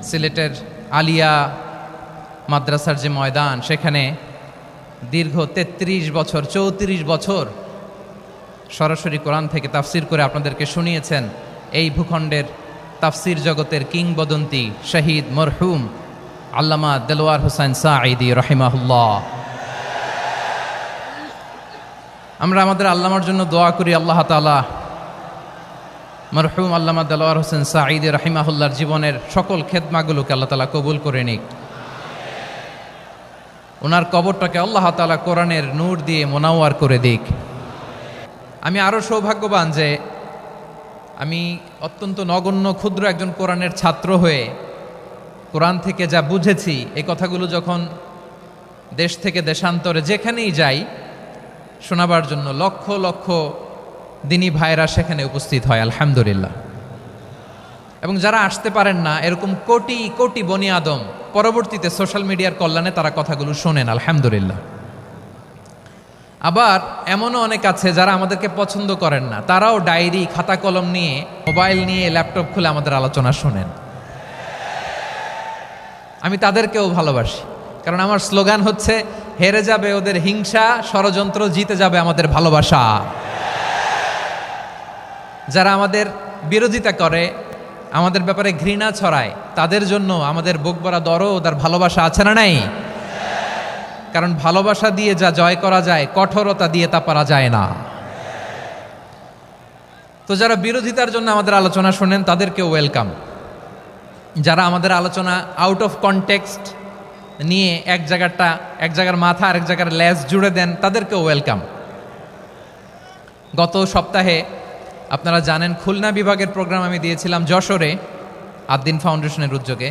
সিলেটের আলিয়া মাদ্রাসার যে ময়দান, সেখানে দীর্ঘ 33 বছর 34 বছর সরাসরি কোরআন থেকে তাফসির করে আপনাদেরকে শুনিয়েছেন এই ভূখণ্ডের তাফসির জগতের কিংবদন্তি শহীদ মরহুম আল্লামা দেলোয়ার হোসেন সাঈদী রাহিমাহুল্লাহ। আমরা আমাদের আল্লামার জন্য দোয়া করি, আল্লাহ তাআলা মরহুম আল্লামা দেলোয়ার হোসেন সাঈদী রাহিমাহুল্লাহর জীবনের সকল খেদমাগুলোকে আল্লাহ তাআলা কবুল করে নিক। ওনার কবরটাকে আল্লাহ তাআলা কোরআনের নূর দিয়ে মোনাওয়ার করে দিক। আমি আরও সৌভাগ্যবান যে আমি অত্যন্ত নগণ্য ক্ষুদ্র একজন কোরআনের ছাত্র হয়ে কোরআন থেকে যা বুঝেছি, এই কথাগুলো যখন দেশ থেকে দেশান্তরে যেখানেই যাই শোনাবার জন্য লক্ষ লক্ষ দিনী ভাইরা সেখানে উপস্থিত হয় আলহামদুলিল্লাহ। এবং যারা আসতে পারেন না, এরকম কোটি কোটি বনি আদম পরবর্তীতে সোশ্যাল মিডিয়ার কল্যাণে তারা কথাগুলো শোনেন আলহামদুলিল্লাহ। আবার এমনও অনেক আছে যারা আমাদেরকে পছন্দ করেন না, তারাও ডায়েরি খাতা কলম নিয়ে, মোবাইল নিয়ে, ল্যাপটপ খুলে আমাদের আলোচনা শোনেন। আমি তাদেরকেও ভালোবাসি, কারণ আমার স্লোগান হচ্ছে হেরে যাবে ওদের হিংসা, ষড়যন্ত্র, জিতে যাবে আমাদের ভালোবাসা। যারা আমাদের বিরোধিতা করে, আমাদের ব্যাপারে ঘৃণা ছড়ায়, তাদের জন্য আমাদের বুক ভরা দরদ আর ভালোবাসা আছে না নাই? কারণ ভালোবাসা দিয়ে যা জয় করা যায়, কঠোরতা দিয়ে তা পারা যায় না। তো যারা বিরোধিতার জন্য আমাদের আলোচনা শোনেন তাদেরকেও ওয়েলকাম। যারা আমাদের আলোচনা আউট অফ কনটেক্সট নিয়ে এক জায়গার মাথা আর এক জায়গার লেজ জুড়ে দেন, তাদেরকেও ওয়েলকাম। গত সপ্তাহে আপনারা জানেন খুলনা বিভাগের প্রোগ্রাম আমি দিয়েছিলাম যশোরে আদ্দিন ফাউন্ডেশনের উদ্যোগে।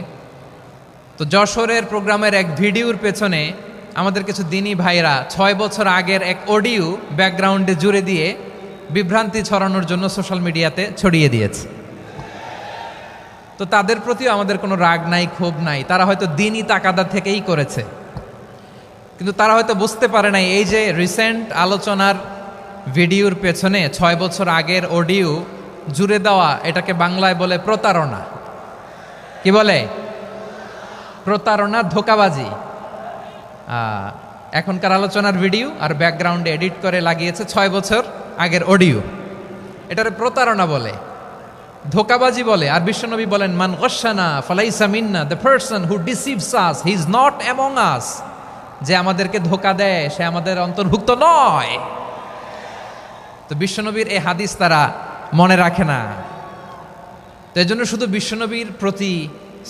তো যশোরের প্রোগ্রামের এক ভিডিওর পেছনে আমাদের কিছু দিনী ভাইরা 6 বছর আগের এক অডিও ব্যাকগ্রাউন্ডে জুড়ে দিয়ে বিভ্রান্তি ছড়ানোর জন্য সোশ্যাল মিডিয়াতে ছড়িয়ে দিয়েছে। তো তাদের প্রতিও আমাদের কোনো রাগ নাই, ক্ষোভ নাই। তারা হয়তো দিনই তাকাদা থেকেই করেছে, কিন্তু তারা হয়তো বুঝতে পারে নাই এই যে রিসেন্ট আলোচনার ভিডিওর পেছনে 6 বছর আগের অডিও জুড়ে দেওয়া, এটাকে বাংলায় বলে প্রতারণা। কি বলে? প্রতারণা, ধোঁকাবাজি। এখনকার আলোচনার ভিডিও আর ব্যাকগ্রাউন্ডে এডিট করে লাগিয়েছে 6 বছর আগের অডিও। এটারে প্রতারণা বলে, ধোঁকাবাজি বলে। আর বিশ্বনবী বলেন, মান গশানা ফালাইসা মিন্না, the person who deceives us he is not among us. যে আমাদেরকে ধোঁকা দেয় সে আমাদের অন্তর্ভুক্ত নয়। তো বিশ্বনবীর এই হাদিস তারা মনে রাখে না। তো এই জন্য শুধু বিশ্বনবীর প্রতি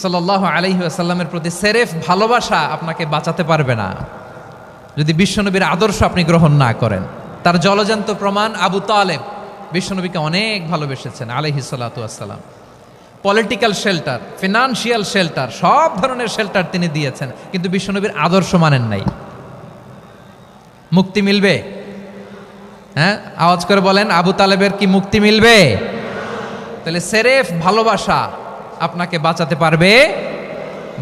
সাল্লাল্লাহু আলাইহি ওয়াসাল্লামের প্রতি সেরেফ ভালোবাসা আপনাকে বাঁচাতে পারবে না যদি বিশ্বনবীর আদর্শ আপনি গ্রহণ না করেন। তার জলজান্ত প্রমাণ আবু তালেব বিশ্বনবীকে অনেক ভালোবেসেছেন আলাইহিস সালাতু ওয়াসসালাম। পলিটিক্যাল শেল্টার, ফিনান্সিয়াল শেল্টার, সব ধরনের শেল্টার তিনি দিয়েছেন, কিন্তু বিশ্বনবীর আদর্শ মানেন নাই। মুক্তি মিলবে? হ্যাঁ, আওয়াজ করে বলেন, আবু তালেবের কি মুক্তি মিলবে? তাহলে সেরেফ ভালোবাসা আপনাকে বাঁচাতে পারবে।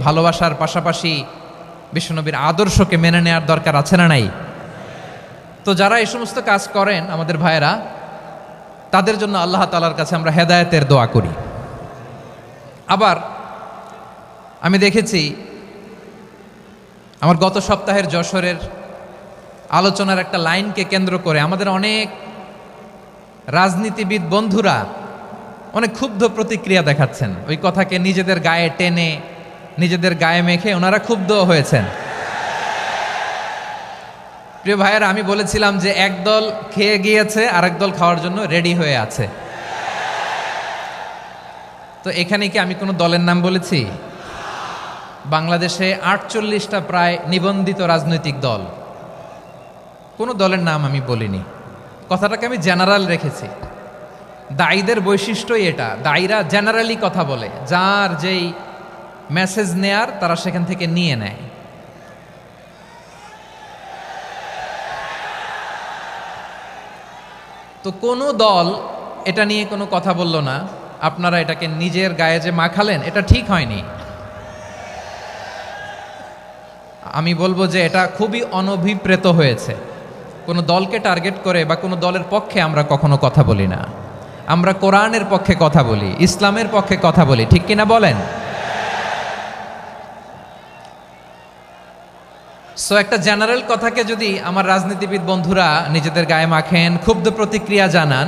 ভালোবাসার পাশাপাশি বিশ্বনবীর আদর্শকে মেনে নেওয়ার দরকার আছে না নাই? তো যারা এই সমস্ত কাজ করেন আমাদের ভাইয়েরা, তাদের জন্য আল্লাহ তাআলার কাছে আমরা হেদায়েতের দোয়া করি। আবার আমি দেখেছি আমার গত সপ্তাহের যশোরের আলোচনার একটা লাইনকে কেন্দ্র করে আমাদের অনেক রাজনীতিবিদ বন্ধুরা অনেক ক্ষুব্ধ প্রতিক্রিয়া দেখাচ্ছেন। ওই কথাকে নিজেদের গায়ে টেনে, নিজেদের গায়ে মেখে ওনারা ক্ষুব্ধ হয়েছেন। প্রিয় ভাইয়েরা, আমি বলেছিলাম যে একদল খেয়ে গিয়েছে, আরেক দল খাওয়ার জন্য রেডি হয়ে আছে। তো এখানে কি আমি কোনো দলের নাম বলেছি? বাংলাদেশে 48টা প্রায় নিবন্ধিত রাজনৈতিক দল, কোনো দলের নাম আমি বলিনি। কথাটাকে আমি জেনারেল রেখেছি। দায়ীদের বৈশিষ্ট্যই এটা, দায়ীরা জেনারেলি কথা বলে, যার যেই মেসেজ নেয়ার তারা সেখান থেকে নিয়ে নেয়। তো কোনো দল এটা নিয়ে কোনো কথা বলল না, আপনারা এটাকে নিজের গায়ে যে মাখালেন এটা ঠিক হয়নি। আমি বলবো যে এটা খুবই অনভিপ্রেত হয়েছে। কোনো দলকে টার্গেট করে বা কোনো দলের পক্ষে আমরা কখনো কথা বলি না। আমরা কোরআনের পক্ষে কথা বলি, ইসলামের পক্ষে কথা বলি, ঠিক কিনা বলেন? সো একটা জেনারেল কথাকে যদি আমার রাজনীতিবিদ বন্ধুরা নিজেদের গায়ে মাখেন, ক্ষুব্ধ প্রতিক্রিয়া জানান,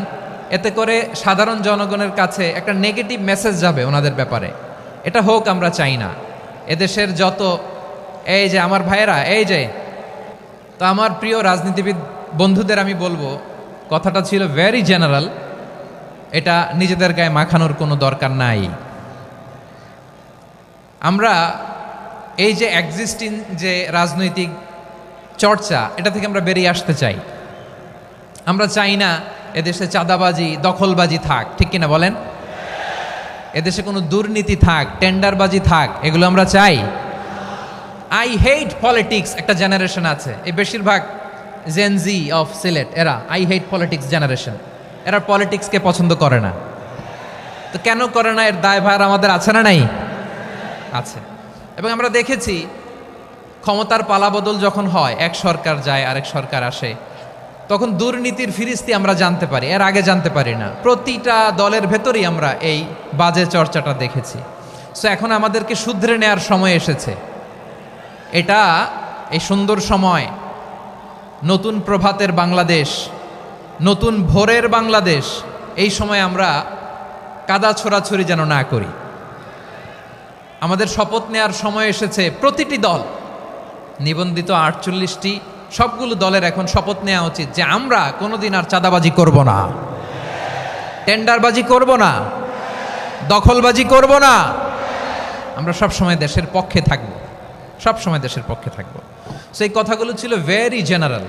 এতে করে সাধারণ জনগণের কাছে একটা নেগেটিভ মেসেজ যাবে ওনাদের ব্যাপারে। এটা হোক আমরা চাই না। এদেশের যত এই যে আমার ভাইয়েরা, এই যে তো আমার প্রিয় রাজনীতিবিদ বন্ধুদের আমি বলবো, কথাটা ছিল ভেরি জেনারেল, এটা নিজেদের গায়ে মাখানোর কোনো দরকার নাই। আমরা এই যে এক্সিস্টিং যে রাজনৈতিক চর্চা, এটা থেকে আমরা বেরিয়ে আসতে চাই। আমরা চাই না এদেশে চাঁদাবাজি, দখলবাজি থাক, ঠিক কিনা বলেন? এদেশে কোনো দুর্নীতি থাক, টেন্ডারবাজি থাক, এগুলো আমরা চাই। আই হেট পলিটিক্স একটা জেনারেশন আছে, এই বেশিরভাগ জেনজি অফ সিলেট, এরা আই হেট পলিটিক্স জেনারেশন, এরা পলিটিক্সকে পছন্দ করে না। তো কেন করে না, এর দায়ভার আমাদের আছে না নাই? আছে। এবং আমরা দেখেছি ক্ষমতার পালাবদল যখন হয়, এক সরকার যায় আরেক সরকার আসে, তখন দুর্নীতির ফিরিস্তি আমরা জানতে পারি, এর আগে জানতে পারি না। প্রতিটা দলের ভেতরেই আমরা এই বাজে চর্চাটা দেখেছি। সো এখন আমাদেরকে শুধরে নেয়ার সময় এসেছে। এটা এই সুন্দর সময়, নতুন প্রভাতের বাংলাদেশ, নতুন ভোরের বাংলাদেশ, এই সময় আমরা কাদা ছোড়াছুড়ি যেন না করি। আমাদের শপথ নেয়ার সময় এসেছে। প্রতিটি দল, নিবন্ধিত 48টি, সবগুলো দলের এখন শপথ নেওয়া উচিত যে আমরা কোনোদিন আর চাঁদাবাজি করব না, টেন্ডারবাজি করব না, দখলবাজি করব না। আমরা সবসময় দেশের পক্ষে থাকব, সবসময় দেশের পক্ষে থাকব। সেই কথাগুলো ছিল ভেরি জেনারেল।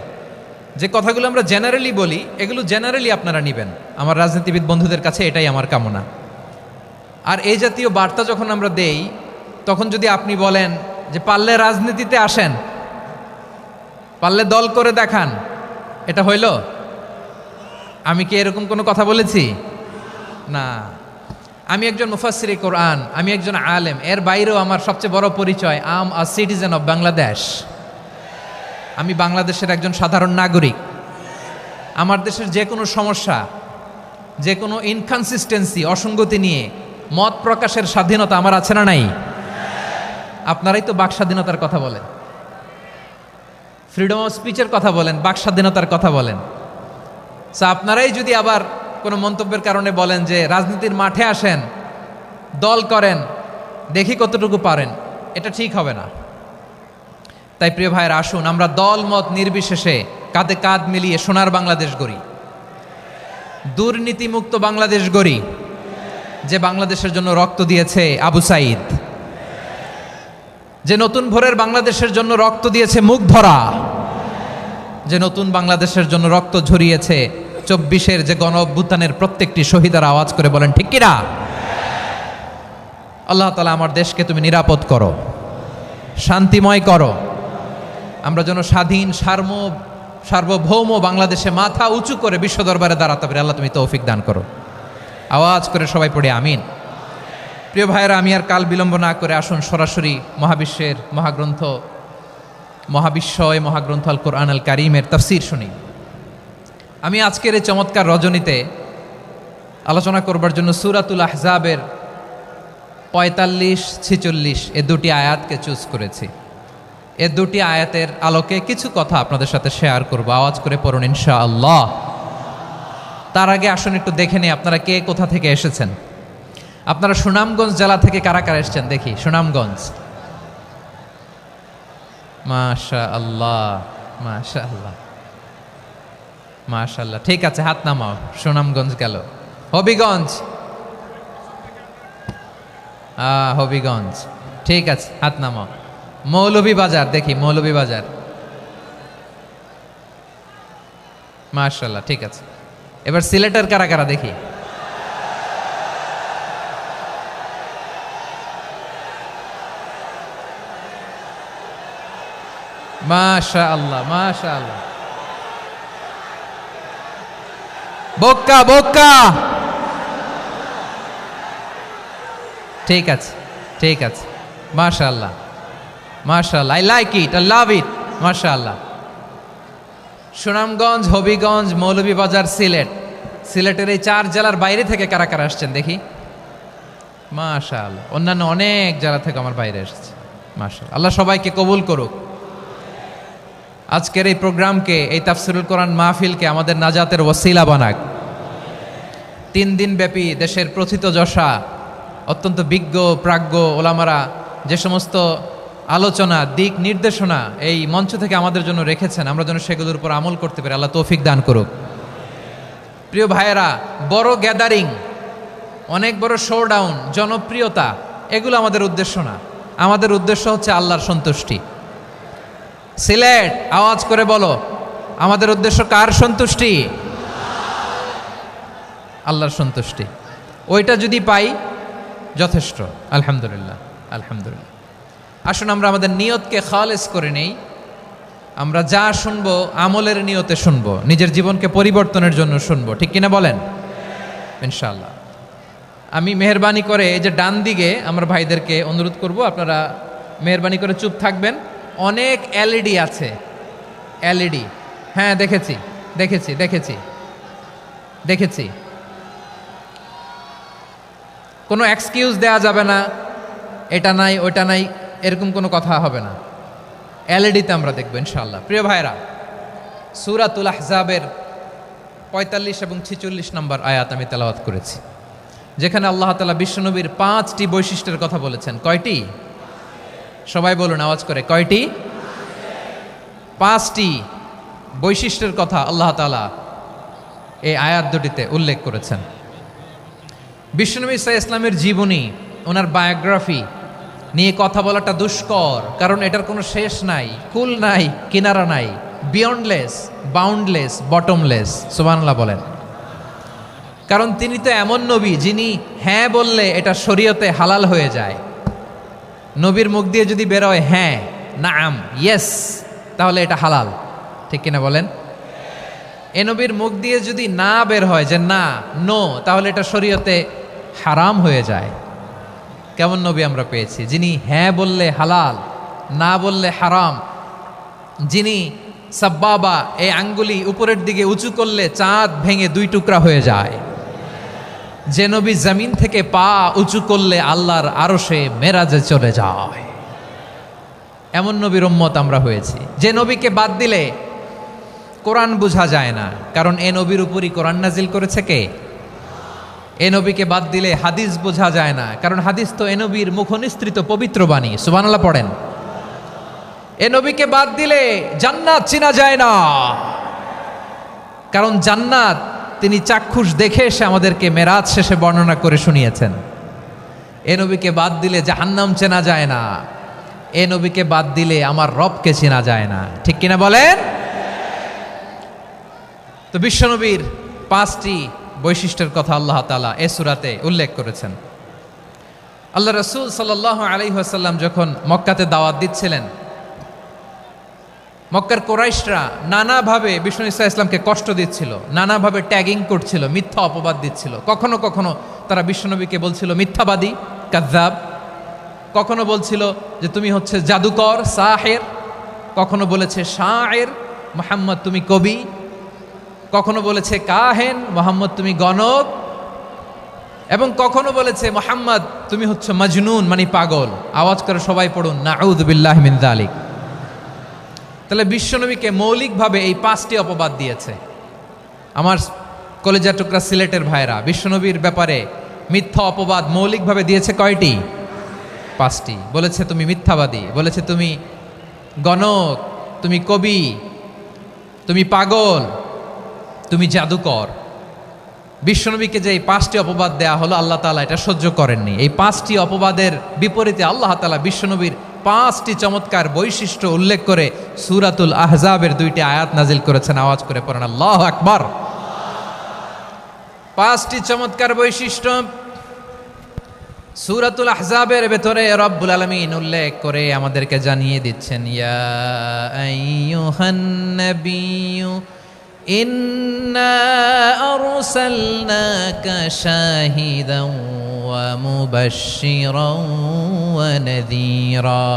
যে কথাগুলো আমরা জেনারেলি বলি, এগুলো জেনারেলি আপনারা নেবেন। আমার রাজনীতিবিদ বন্ধুদের কাছে এটাই আমার কামনা। আর এই জাতীয় বার্তা যখন আমরা দেই, তখন যদি আপনি বলেন যে পারলে রাজনীতিতে আসেন, পারলে দল করে দেখান, এটা হইল? আমি কি এরকম কোনো কথা বলেছি? না। আমি একজন মুফাসসিরে কোরআন, আমি একজন আলেম, এর বাইরেও আমার সবচেয়ে বড় পরিচয় আম আ সিটিজেন অফ বাংলাদেশ। আমি বাংলাদেশের একজন সাধারণ নাগরিক। আমার দেশের যে কোনো সমস্যা, যে কোনো ইনকনসিস্টেন্সি, অসঙ্গতি নিয়ে মত প্রকাশের স্বাধীনতা আমার আছে না নাই? আপনারাই তো বাক স্বাধীনতার কথা বলেন, ফ্রিডম অফ স্পিচের কথা বলেন, বাক স্বাধীনতার কথা বলেন। আপনারাই যদি আবার কোনো মন্তব্যের কারণে বলেন যে রাজনীতির মাঠে আসেন, দল করেন, দেখি কতটুকু পারেন, এটা ঠিক হবে না। তাই প্রিয় ভাইয়েরা, আসুন আমরা দল মত নির্বিশেষে কাঁধে কাঁধ মিলিয়ে সোনার বাংলাদেশ গড়ি, দুর্নীতিমুক্ত বাংলাদেশ গড়ি, যে বাংলাদেশের জন্য রক্ত দিয়েছে আবু সাইদ, যে নতুন ভোরের বাংলাদেশের জন্য রক্ত দিয়েছে মুগ্ধরা, যে নতুন বাংলাদেশের জন্য রক্ত ঝরিয়েছে 24-এর যে গণ অভ্যুত্থানের প্রত্যেকটি শহীদার। আওয়াজ করে বলেন ঠিক কিনা? আল্লাহ তাআলা আমার দেশকে তুমি নিরাপদ করো, শান্তিময় করো। আমরা যেন স্বাধীন সার্বভৌম বাংলাদেশে মাথা উঁচু করে বিশ্ব দরবারে দাঁড়াতে পারি। আল্লাহ তুমি তৌফিক দান করো। আওয়াজ করে সবাই পড়ে আমিন। প্রিয় ভাইয়েরা, আমি আর কাল বিলম্ব না করে আসুন সরাসরি মহাবিশ্বের মহাগ্রন্থ, মহাবিশ্বয় মহাগ্রন্থ আল কোরআন আল কারীমের তাফসীর শুনি। আমি আজকের এই চমৎকার রজনীতে আলোচনা করবার জন্য সূরাতুল আহজাবের 45-46 এ দুটি আয়াতকে চুজ করেছি। এ দুটি আয়াতের আলোকে কিছু কথা আপনাদের সাথে শেয়ার করব। আওয়াজ করে পড়ুন ইনশাআল্লাহ। তার আগে আসুন একটু দেখে নিই আপনারা কে কোথা থেকে এসেছেন। আপনারা সুনামগঞ্জ জেলা থেকে কারা কারা এসেছেন দেখি। সুনামগঞ্জ, মাশাআল্লাহ মাশাআল্লাহ মাশাআল্লাহ, ঠিক আছে, হাত নামাও। সুনামগঞ্জ গেল। হবিগঞ্জ, হবিগঞ্জ, ঠিক আছে, হাত নামাও। মৌলভীবাজার, দেখি মৌলভীবাজার, মাশাআল্লাহ, ঠিক আছে। এবার সিলেটের কারা কারা দেখি। মাশাআল্লাহ মাশাআল্লাহ। বক্কা বক্কা, ঠিক আছে ঠিক আছে, মাশাআল্লাহ মাশাআল্লাহ, I like it, I love it, মাশাআল্লাহ। সুনামগঞ্জ, হবিগঞ্জ, মৌলভীবাজার, সিলেট। সিলেটের এই 4 জেলার বাইরে থেকে কারা কারা আসছেন দেখি। মাশাআল্লাহ, অন্যান্য অনেক জেলা থেকে আমার বাইরে এসেছে। মাশাআল্লাহ, আল্লাহ সবাইকে কবুল করুক। আজকের এই প্রোগ্রামকে, এই তাফসিরুল কোরআন মাহফিলকে আমাদের নাজাতের ওয়াসিলা বানাক। 3 দিন ব্যাপী দেশের প্রথিতযশা অত্যন্ত বিজ্ঞ প্রাজ্ঞ ওলামারা যে সমস্ত আলোচনা দিক নির্দেশনা এই মঞ্চ থেকে আমাদের জন্য রেখেছেন, আমরা যেন সেগুলোর উপর আমল করতে পারি। আল্লাহ তৌফিক দান করুক। প্রিয় ভাইয়েরা, বড় গ্যাদারিং, অনেক বড় শোডাউন, জনপ্রিয়তা, এগুলো আমাদের উদ্দেশ্য না। আমাদের উদ্দেশ্য হচ্ছে আল্লাহর সন্তুষ্টি। সিলেট, আওয়াজ করে বলো, আমাদের উদ্দেশ্য কার সন্তুষ্টি? আল্লাহর সন্তুষ্টি। ওইটা যদি পাই যথেষ্ট। আলহামদুলিল্লাহ, আলহামদুলিল্লাহ। আসুন আমরা আমাদের নিয়তকে খালেস করে নেই। আমরা যা শুনবো আমলের নিয়তে শুনবো, নিজের জীবনকে পরিবর্তনের জন্য শুনবো, ঠিক কিনা বলেন? ইনশাআল্লাহ। আমি মেহরবানি করে এই যে ডান দিকে আমার ভাইদেরকে অনুরোধ করব, আপনারা মেহরবানি করে চুপ থাকবেন। অনেক এলইডি আছে, এলইডি। হ্যাঁ, দেখেছি দেখেছি দেখেছি দেখেছি। কোনো এক্সকিউজ দেয়া যাবে না, এটা নাই ওইটা নাই, এরকম কোনো কথা হবে না। এলইডিতে আমরা দেখবো ইনশাআল্লাহ। প্রিয় ভাইরা, সূরাতুল আহজাবের 45 এবং 46 নম্বর আয়াত আমি তেলাওয়াত করেছি, যেখানে আল্লাহ তাআলা বিশ্বনবীর 5টি বৈশিষ্ট্যের কথা বলেছেন। কয়টি? সবাই বলুন আওয়াজ করে, কয়টি? 5টি বৈশিষ্ট্যের কথা আল্লাহ তাআলা এই আয়াত দুটিতে উল্লেখ করেছেন। বিশ্বনবী সাল্লাল্লাহু আলাইহি ইসলামের জীবনী, ওনার বায়োগ্রাফি নিয়ে কথা বলাটা দুষ্কর, কারণ এটার কোনো শেষ নাই, কুল নাই, কিনারা নাই, বিয়ন্ডলেস, বাউন্ডলেস, বটমলেস। সুবহানাল্লাহ বলেন। কারণ তিনি তো এমন নবী যিনি হ্যাঁ বললে এটা শরীয়তে হালাল হয়ে যায়। নবীর মুখ দিয়ে যদি বেরোয় হ্যাঁ, নাম, ইয়েস, তাহলে এটা হালাল, ঠিক কিনা বলেন? এ নবীর মুখ দিয়ে যদি না বের হয় যে না, নো, তাহলে এটা শরীয়তে হারাম হয়ে যায়। কেমন নবী আমরা পেয়েছি, যিনি হ্যাঁ বললে হালাল, না বললে হারাম, যিনি সাব্বাবা, এই আঙ্গুলি উপরের দিকে উঁচু করলে চাঁদ ভেঙে 2 টুকরা হয়ে যায়, যে নবী জমিন থেকে পা উঁচু করলে আল্লাহর আরশে মেরাজে চলে যায়। এমন নবীর উম্মত আমরা হয়েছি। যে নবীকে বাদ দিলে কোরআন বোঝা যায় না, কারণ এ নবীর উপরই কোরআন নাজিল করেছে কে? এ নবীকে বাদ দিলে হাদিস বোঝা যায় না, কারণ হাদিস তো এ নবীর মুখনিসৃত পবিত্র বাণী। সুবহানাল্লাহ পড়েন। এ নবীকে বাদ দিলে জান্নাত চেনা যায় না, কারণ জান্নাত তিনি চাক্ষুষ দেখে এসে আমাদেরকে মেরাজ শেষে বর্ণনা করে শুনিয়েছেন। এ নবীকে বাদ দিলে জাহান্নাম চেনা যায় না, এ নবীকে বাদ দিলে আমার রবকে চেনা যায় না, ঠিক কিনা বলেন? তো বিশ্বনবীর 5টি বৈশিষ্ট্যের কথা আল্লাহ তাআলা এই সূরাতে উল্লেখ করেছেন। আল্লাহ রাসূল সাল্লাল্লাহু আলাইহি ওয়াসাল্লাম যখন মক্কাতে দাওয়াত দিচ্ছিলেন, মক্কার কুরাইশরা নানাভাবে বিষ্ণু ইসা ইসলামকে কষ্ট দিচ্ছিল, নানাভাবে ট্যাগিং করছিল, মিথ্যা অপবাদ দিচ্ছিল। কখনো কখনো তারা বিশ্বনবীকে বলছিল মিথ্যাবাদী, কাযযাব। কখনো বলছিল যে তুমি হচ্ছে জাদুকর, সাহের। কখনো বলেছে শায়ের, মুহাম্মদ তুমি কবি। কখনো বলেছে কাহেন, মুহাম্মদ তুমি গণক। এবং কখনো বলেছে মুহাম্মদ তুমি হচ্ছে মাজনুন, মানে পাগল। আওয়াজ করে সবাই পড়ুন, নাউযু বিল্লাহি মিন যালিক। তাহলে বিশ্বনবীকে মৌলিকভাবে এই 5টি অপবাদ দিয়েছে। আমার কলেজা টুকরা সিলেটের ভাইরা, বিশ্বনবীর ব্যাপারে মিথ্যা অপবাদ মৌলিকভাবে দিয়েছে কয়টি? 5টি। বলেছে তুমি মিথ্যাবাদী, বলেছে তুমি গণক, তুমি কবি, তুমি পাগল, তুমি জাদুকর। বিশ্বনবীকে যে এই 5টি অপবাদ দেয়া হলো, আল্লাহ তাআলা এটা সহ্য করেননি। এই 5টি অপবাদের বিপরীতে আল্লাহ তাআলা বিশ্বনবীর 5টি চমৎকার বৈশিষ্ট্য উল্লেখ করে সূরাতুল আহজাবের 2টি আয়াত নাজিল করেছেন। আওয়াজ করে পড়েন আল্লাহু আকবার। 5টি চমৎকার বৈশিষ্ট্য সূরাতুল আহজাবের ভেতরে রব্বুল আলামিন উল্লেখ করে আমাদেরকে জানিয়ে দিচ্ছেন, ইয়া আইয়ুহান নাবিয়্যু ইন্না আরসালনাকা শাহিদান ওয়া মুবাশশিরান ওয়া নাযীরা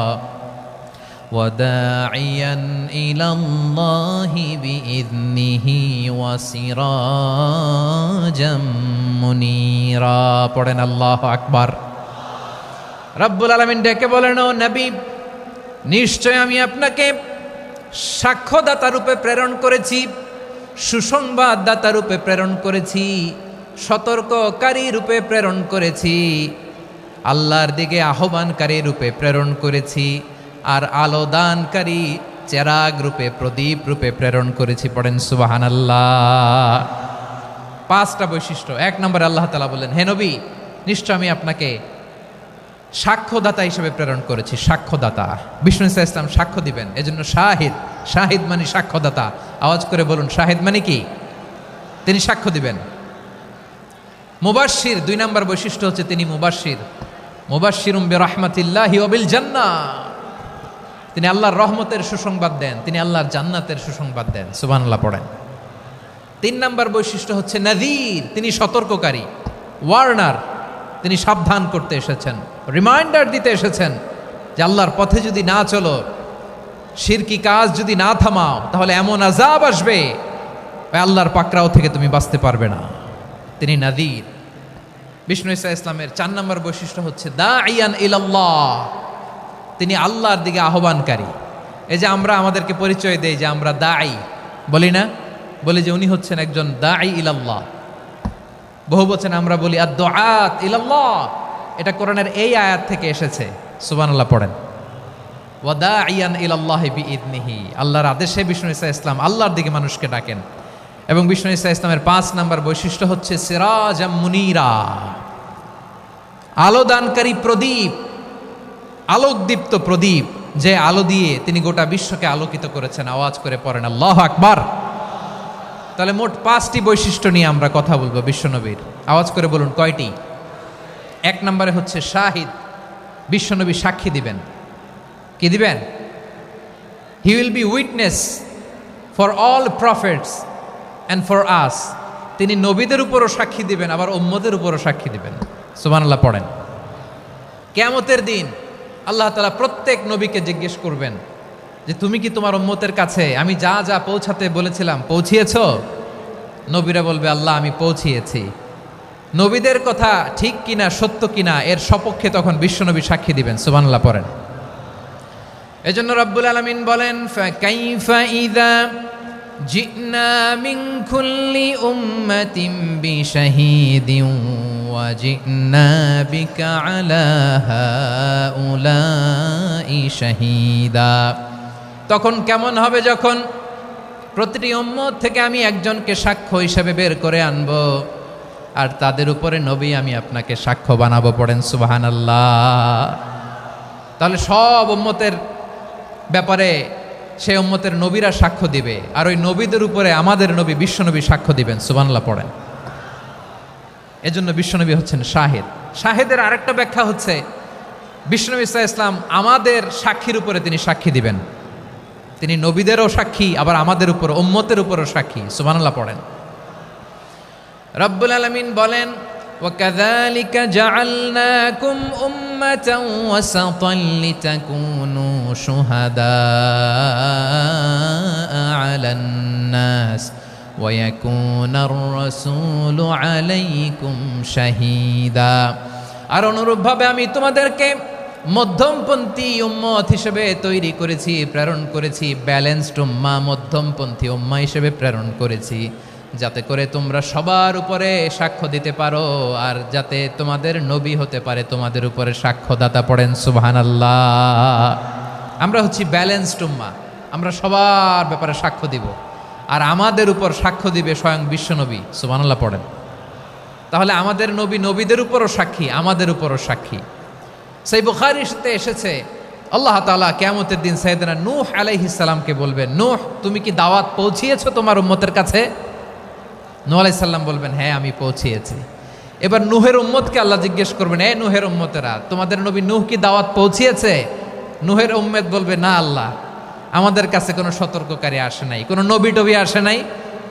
ওয়া দাঈয়ান ইলাল্লাহি বিইذনিহি ওয়া সিরাজাম মুনীরা। পড়েন আল্লাহু আকবার। রব্বুল আলামিন ডেকে বলেন, ও নবী, নিশ্চয় আমি আপনাকে সাক্ষ্যদাতা রূপে প্রেরণ করেছি, সুসংবাদদাতা রূপে প্রেরণ করেছি, সতর্ককারী রূপে প্রেরণ করেছি, আল্লাহর দিকে আহ্বানকারী রূপে প্রেরণ করেছি, আর আলো দানকারী চেরাগ রূপে, প্রদীপ রূপে প্রেরণ করেছি। পড়েন সুবহানাল্লাহ। 5টা বৈশিষ্ট্য। 1 নম্বরে আল্লাহ তাআলা বললেন, হে নবী, নিশ্চয় আমি আপনাকে সাক্ষ্যদাতা হিসেবে প্রেরণ করেছি। সাক্ষ্যদাতা, বিষ্ণু ইসা ইসলাম সাক্ষ্য দিবেন, এজন্য শাহিদ। শাহিদ মানে সাক্ষ্যদাতা। আওয়াজ করে বলুন, শাহিদ মানে কি? তিনি সাক্ষ্য দিবেন। মুবাশশির, 2 নম্বর বৈশিষ্ট্য হচ্ছে তিনি মুবাশশির। মুবাশশিরুম বিরাহমাতিল্লাহি ওয়া বিল জান্নাহ, তিনি আল্লাহর রহমতের সুসংবাদ দেন, তিনি আল্লাহর জান্নাতের সুসংবাদ দেন। সুবহানাল্লাহ পড়েন। 3 নম্বর বৈশিষ্ট্য হচ্ছে নাযীর, তিনি সতর্ককারী, ওয়ার্নার, তিনি সাবধান করতে এসেছেন, রিমাইন্ডার দিতে এসেছেন যে আল্লাহর পথে যদি না চলো, শিরকি কাজ যদি না থামাও, তাহলে এমন আযাব আসবে আল্লাহর পাকড়াও থেকে তুমি বাঁচতে পারবে না। তিনি নাযীর। বিষ্ণু ইসা ইসলামের 4 নম্বর বৈশিষ্ট্য হচ্ছে দাঈয়ান ইলাল্লাহ, তিনি আল্লাহর দিকে আহ্বানকারী। এই যে আমরা আমাদেরকে পরিচয় দেই যে আমরা দাঈ, বলি না? বলি যে উনি হচ্ছেন একজন দাঈ ইলাল্লাহ। বহু বচনে আমরা বলি আদ-দুআত ইলাল্লাহ। এটা কোরআনের এই আয়াত থেকে এসেছে। সুবহানাল্লাহ পড়েন। ওয়া দাঈয়ান ইলাল্লাহি বিইذনিহি, আল্লাহর আদেশে বিষ্ণু ইসা ইসলাম আল্লাহর দিকে মানুষকে ডাকেন। এবং বিষ্ণু ইসা ইসলামের 5 নম্বর বৈশিষ্ট্য হচ্ছে সিরাজাম মুনীরা, আলোদানকারী প্রদীপ, আলোকদীপ্ত প্রদীপ, যে আলো দিয়ে তিনি গোটা বিশ্বকে আলোকিত করেছেন। আওয়াজ করে পড়েন আল্লাহু আকবার। তাহলে মোট 5টি বৈশিষ্ট্য নিয়ে আমরা কথা বলবো বিশ্বনবীর। আওয়াজ করে বলুন কয়টি? 1 নম্বরে হচ্ছে শাহিদ, বিশ্বনবী সাক্ষী দিবেন। কি দিবেন? He will be witness for all prophets and for us, তিনি নবীদের উপরও সাক্ষী দিবেন, আবার উম্মতের উপরও সাক্ষী দিবেন। সুবহানাল্লাহ পড়েন। কিয়ামতের দিন আল্লাহ তাআলা প্রত্যেক নবীকে জিজ্ঞেস করবেন যে তুমি কি তোমার উম্মতের কাছে আমি যা যা পৌঁছাতে বলেছিলাম পৌঁছিয়েছো? নবীরা বলবে আল্লাহ আমি পৌঁছিয়েছি। নবীদের কথা ঠিক কিনা, সত্য কিনা, এর সপক্ষে তখন বিশ্বনবী সাক্ষী দিবেন। সুবহানাল্লাহ পড়েন। এজন্য রব্বুল আলামিন বলেন ফাকাইফা ইযা জিনা মিন কুল্লি উম্মাতিন বিশাহীদিন ওয়া জিনা বিকা আলা হাউলাই শাহীদা। তখন কেমন হবে যখন প্রতিটি উম্মত থেকে আমি একজনকে সাক্ষ্য হিসেবে বের করে আনব, আর তাদের উপরে নবী আমি আপনাকে সাক্ষ্য বানাবো। পড়েন সুবহানাল্লাহ। তাহলে সব উম্মতের ব্যাপারে সেই উম্মতের নবীরা সাক্ষ্য দিবে, আর ওই নবীদের উপরে আমাদের নবী বিশ্বনবী সাক্ষ্য দিবেন। সুবহানাল্লাহ পড়েন। এজন্য বিশ্বনবী হচ্ছেন শাহিদ। শাহিদের আরেকটা ব্যাখ্যা হচ্ছে বিশ্বনবী সাল্লাল্লাহু আলাইহি ওয়াসাল্লাম আমাদের সাক্ষীর উপরে তিনি সাক্ষী দিবেন। তিনি নবীদেরও সাক্ষী, আবার আমাদের উপর, উম্মতের উপরও সাক্ষী। সুবহানাল্লাহ পড়েন। রব্বুল আলামিন বলেন وَكَذَلِكَ جَعَلْنَاكُمْ أُمَّةً وَسَطًا لِتَكُونُوا شُهَدَاءَ عَلَى النَّاسِ وَيَكُونَ الرَّسُولُ عَلَيْكُمْ شَهِيدًا। আর অনুরূপভাবে আমি তোমাদেরকে মধ্যমপন্থী উম্মত হিসেবে তৈরি করেছি, প্রেরণ করেছি। ব্যালেন্সড উম্মাহ, মধ্যমপন্থী উম্মাহ হিসেবে প্রেরণ করেছি, যাতে করে তোমরা সবার উপরে সাক্ষ্য দিতে পারো, আর যাতে তোমাদের নবী হতে পারে তোমাদের উপরে সাক্ষ্যদাতা। পড়েন সুবহানাল্লাহ। আমরা হচ্ছি ব্যালেন্সড উম্মাহ, আমরা সবার ব্যাপারে সাক্ষ্য দিব, আর আমাদের উপর সাক্ষ্য দিবে স্বয়ং বিশ্বনবী। সুবহানাল্লাহ পড়েন। তাহলে আমাদের নবী নবীদের উপরও সাক্ষী, আমাদের উপরও সাক্ষী। সেই বুখারীতে এসেছে আল্লাহ তাআলা কিয়ামতের দিন সাইয়েদনা নূহ আলাইহিস সালামকে বলবেন, নূহ তুমি কি দাওয়াত পৌঁছিয়েছো তোমার উম্মতের কাছে? নূহ আলাইহিস সালাম বলবেন হ্যাঁ আমি পৌঁছিয়েছি। এবার নূহের উম্মতকে আল্লাহ জিজ্ঞেস করবেন, এ নূহের উম্মতেরা, তোমাদের নবী নূহ কি দাওয়াত পৌঁছিয়েছে? নূহের উম্মত বলবে না আল্লাহ, আমাদের কাছে কোনো সতর্ককারী আসে নাই, কোনো নবী টবি আসে নাই,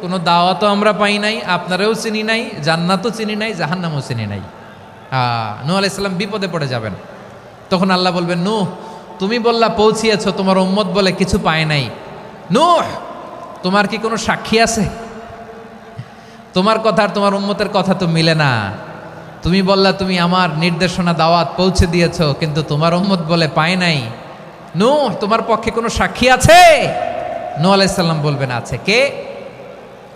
কোনো দাওয়াতও আমরা পাই নাই, আপনারাও চিনি নাই, জান্নাতও চিনি নাই, জাহান্নামও চিনি নাই। নূহ আলাইহিস সালাম বিপদে পড়ে যাবেন। তখন আল্লাহ বলবেন, নূহ তুমি বললা পৌঁছিয়েছো, তোমার উম্মত বলে কিছু পায় নাই। নূহ তোমার কি কোনো সাক্ষী আছে? তোমার কথা আর তোমার উম্মতের কথা তো মিলে না। তুমি বললা তুমি আমার নির্দেশনা দাওয়াত পৌঁছে দিয়েছো, কিন্তু তোমার উম্মত বলে পায় নাই। নূহ তোমার পক্ষে কোনো সাক্ষী আছে? নূহ আলাইহিস সালাম বলবেন আছে কে?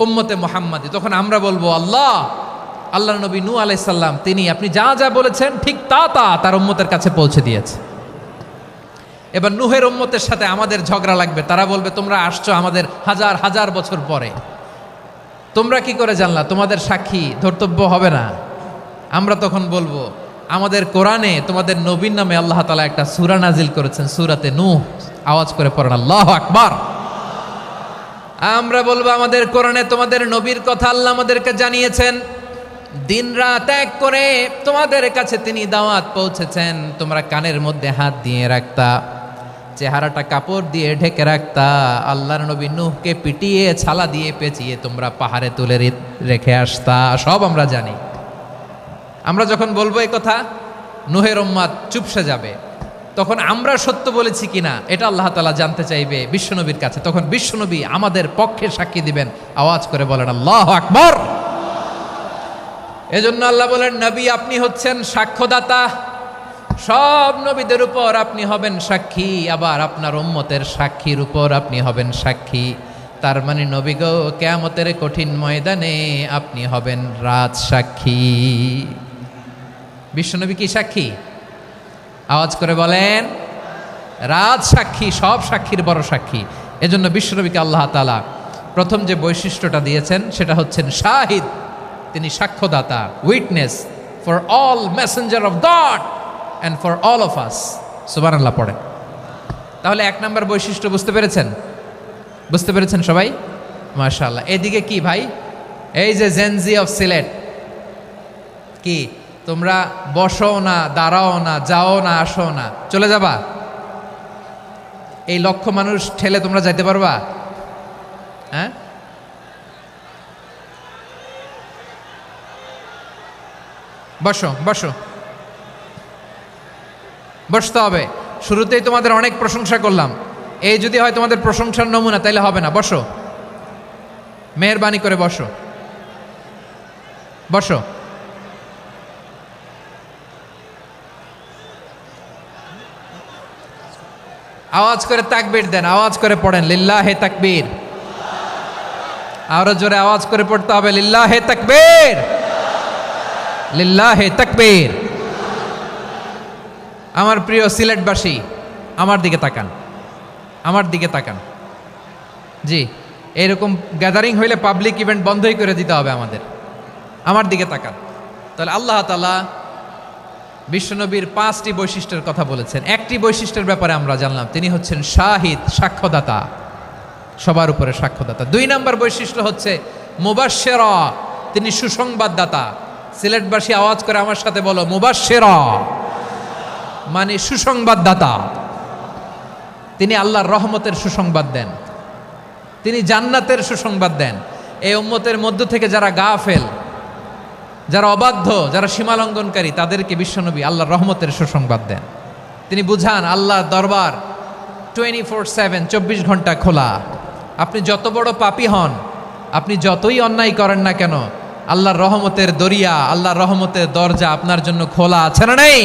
উম্মতে মুহাম্মাদি। তখন আমরা বলবো আল্লাহর নবী নূহ আলাইহিস সালাম তিনি আপনি যা যা বলেছেন ঠিক তা তার উম্মতের কাছে পৌঁছে দিয়েছে। এবার নূহের উম্মতের সাথে আমাদের ঝগড়া লাগবে। তারা বলবে তোমরা আসছো আমাদের হাজার হাজার বছর পরে, তোমরা কি করে জানলা? তোমাদের সাক্ষী ধর্তব্য হবে না? আমরা তখন বলবো আমাদের কোরআনে তোমাদের নবীর নামে আল্লাহ তাআলা একটা সূরা নাজিল করেছেন, সূরাতে নূহ। আওয়াজ করে পড়েন আল্লাহু আকবার। আমরা বলবো আমাদের কোরআনে তোমাদের নবীর কথা আল্লাহ আমাদেরকে জানিয়েছেন, দিন রাত এক করে তোমাদের কাছে তিনি দাওয়াত পৌঁছেছেন। তোমরা কানের মধ্যে হাত দিয়ে রাখতা, চেহারাটা কাপড় দিয়ে ঢেকে রাখতা, আল্লাহর নবী নূহকে পিটিয়ে ছালা দিয়ে পেঁচিয়ে তোমরা পাহাড়ে তুলে রেখে আসতা। সব আমরা জানি। আমরা যখন বলবো এই কথা, নূহের উম্মত চুপসে যাবে। তখন আমরা সত্য বলেছি কিনা এটা আল্লাহ তাআলা জানতে চাইবে বিশ্বনবীর কাছে। তখন বিশ্বনবী আমাদের পক্ষে সাক্ষী দিবেন। আওয়াজ করে বলেন আল্লাহু আকবার। এজন্য আল্লাহ বলেন নবী আপনি হচ্ছেন সাক্ষ্যদাতা, সব নবীদের উপর আপনি হবেন সাক্ষী, আবার আপনার উম্মতের সাক্ষীর উপর আপনি হবেন সাক্ষী। তার মানে নবী গো, কিয়ামতের কঠিন ময়দানে আপনি হবেন রাজ সাক্ষী। বিশ্বনবী কি সাক্ষী? আওয়াজ করে বলেন রাজ সাক্ষী, সব সাক্ষীর বড় সাক্ষী। এজন্য বিশ্বনবীকে আল্লাহ তাআলা প্রথম যে বৈশিষ্ট্যটা দিয়েছেন সেটা হচ্ছেন শাহিদ। তিনি সাক্ষ্যদাতা, witness for all messenger of God and for all of us. সুবহানাল্লাহ পড়েন। তাহলে এক নাম্বার বৈশিষ্ট্য বুঝতে পেরেছেন? বুঝতে পেরেছেন সবাই? মাশাআল্লাহ। এদিকে কি ভাই, এই যে জেনজি অফ সিলেট, কি তোমরা বসো না, দাঁড়াও না, যাও না, আসো না, চলে যাবা? এই লক্ষ মানুষ ঠেলে তোমরা যাইতে পারবা? হ্যাঁ, বসো বসো, বসতে হবে। শুরুতেই তোমাদের অনেক প্রশংসা করলাম, এই যদি হয় তোমাদের প্রশংসার নমুনা তাইলে হবে না। বসো, মেহেরবানি করে বসো, বসো। আওয়াজ করে তাকবীর দেন, আওয়াজ করে পড়েন লিল্লাহে তাকবীর। আরো জোরে আওয়াজ করে পড়তে হবে লিল্লাহে তাকবীর, লিল্লাহে তাকবীর। আমার প্রিয় সিলেটবাসী, আমার দিকে তাকান, আমার দিকে তাকান। জি, এরকম গ্যাদারিং হইলে পাবলিক ইভেন্ট বন্ধই করে দিতে হবে আমাদের। আমার দিকে তাকান। তাহলে আল্লাহ তাআলা বিশ্বনবীর 5টি বৈশিষ্ট্যের কথা বলেছেন। একটি বৈশিষ্ট্যের ব্যাপারে আমরা জানলাম, তিনি হচ্ছেন শাহিদ, সাক্ষ্যদাতা, সবার উপরে সাক্ষ্যদাতা। 2 নম্বর বৈশিষ্ট্য হচ্ছে মুবাশশিরা, তিনি সুসংবাদদাতা। সিলেটবাসী আওয়াজ করে আমার সাথে বলো মুবাশশিরা, মানে সুসংবাদদাতা। তিনি আল্লাহর রহমতের সুসংবাদ দেন, তিনি জান্নাতের সুসংবাদ দেন। এই উম্মতের মধ্য থেকে যারা গাফেল, যারা অবাধ্য, যারা সীমালঙ্ঘনকারী, তাদেরকে বিশ্বনবী আল্লাহর রহমতের সুসংবাদ দেন। তিনি বুঝান আল্লাহর দরবার 24/7, 24 ঘন্টা খোলা। আপনি যত বড় পাপী হন, আপনি যতই অন্যায় করেন না কেন, আল্লাহর রহমতের দরিয়া, আল্লাহর রহমতের দরজা আপনার জন্য খোলা আছে না নেই?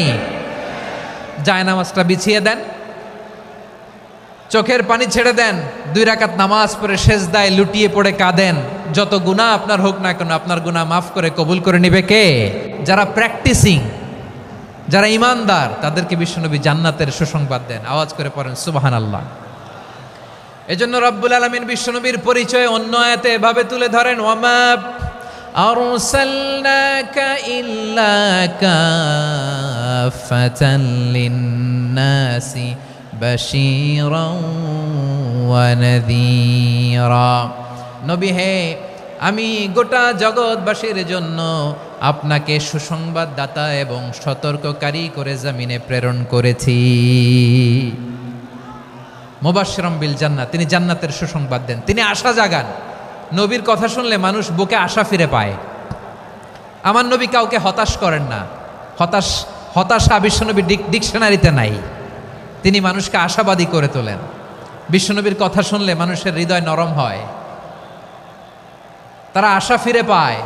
জায়নামাজটা বিছিয়ে দেন, চোখের পানি ছেড়ে দেন, 2 রাকাত নামাজ পড়ে সেজদায় লুটিয়ে পড়ে কাঁদেন। যত গুনাহ আপনার হোক না কেন, আপনার গুনাহ মাফ করে কবুল করে নিবে কে? যারা প্র্যাকটিসিং, যারা ইমানদার, তাদেরকে বিশ্বনবী জান্নাতের সুসংবাদ দেন। আওয়াজ করে পড়েন সুবহানাল্লাহ। এজন্য রব্বুল আলামিন বিশ্বনবীর পরিচয় অন্য আয়াতে এভাবে তুলে ধরেন, ওয়ামা আরসালনাকা ইল্লা কাফাতান লিন-নাসি বাশীরাও ওয়া নাযীরা। নবী হে, আমি গোটা জগৎবাসীর জন্য আপনাকে সুসংবাদদাতা এবং সতর্ককারী করে জমিনে প্রেরণ করেছি। মুবাশশিরাম বিল জান্নাত, তিনি জান্নাতের সুসংবাদ দেন, তিনি আশা জাগান। নবীর কথা শুনলে মানুষ বুকে আশা ফিরে পায়। আমার নবী কাউকে হতাশ করেন না। হতাশা বিশ্বনবীর ডিকশনারিতে নাই। তিনি মানুষকে আশাবাদী করে তোলেন। বিশ্বনবীর কথা শুনলে মানুষের হৃদয় নরম হয়, তারা আশা ফিরে পায়।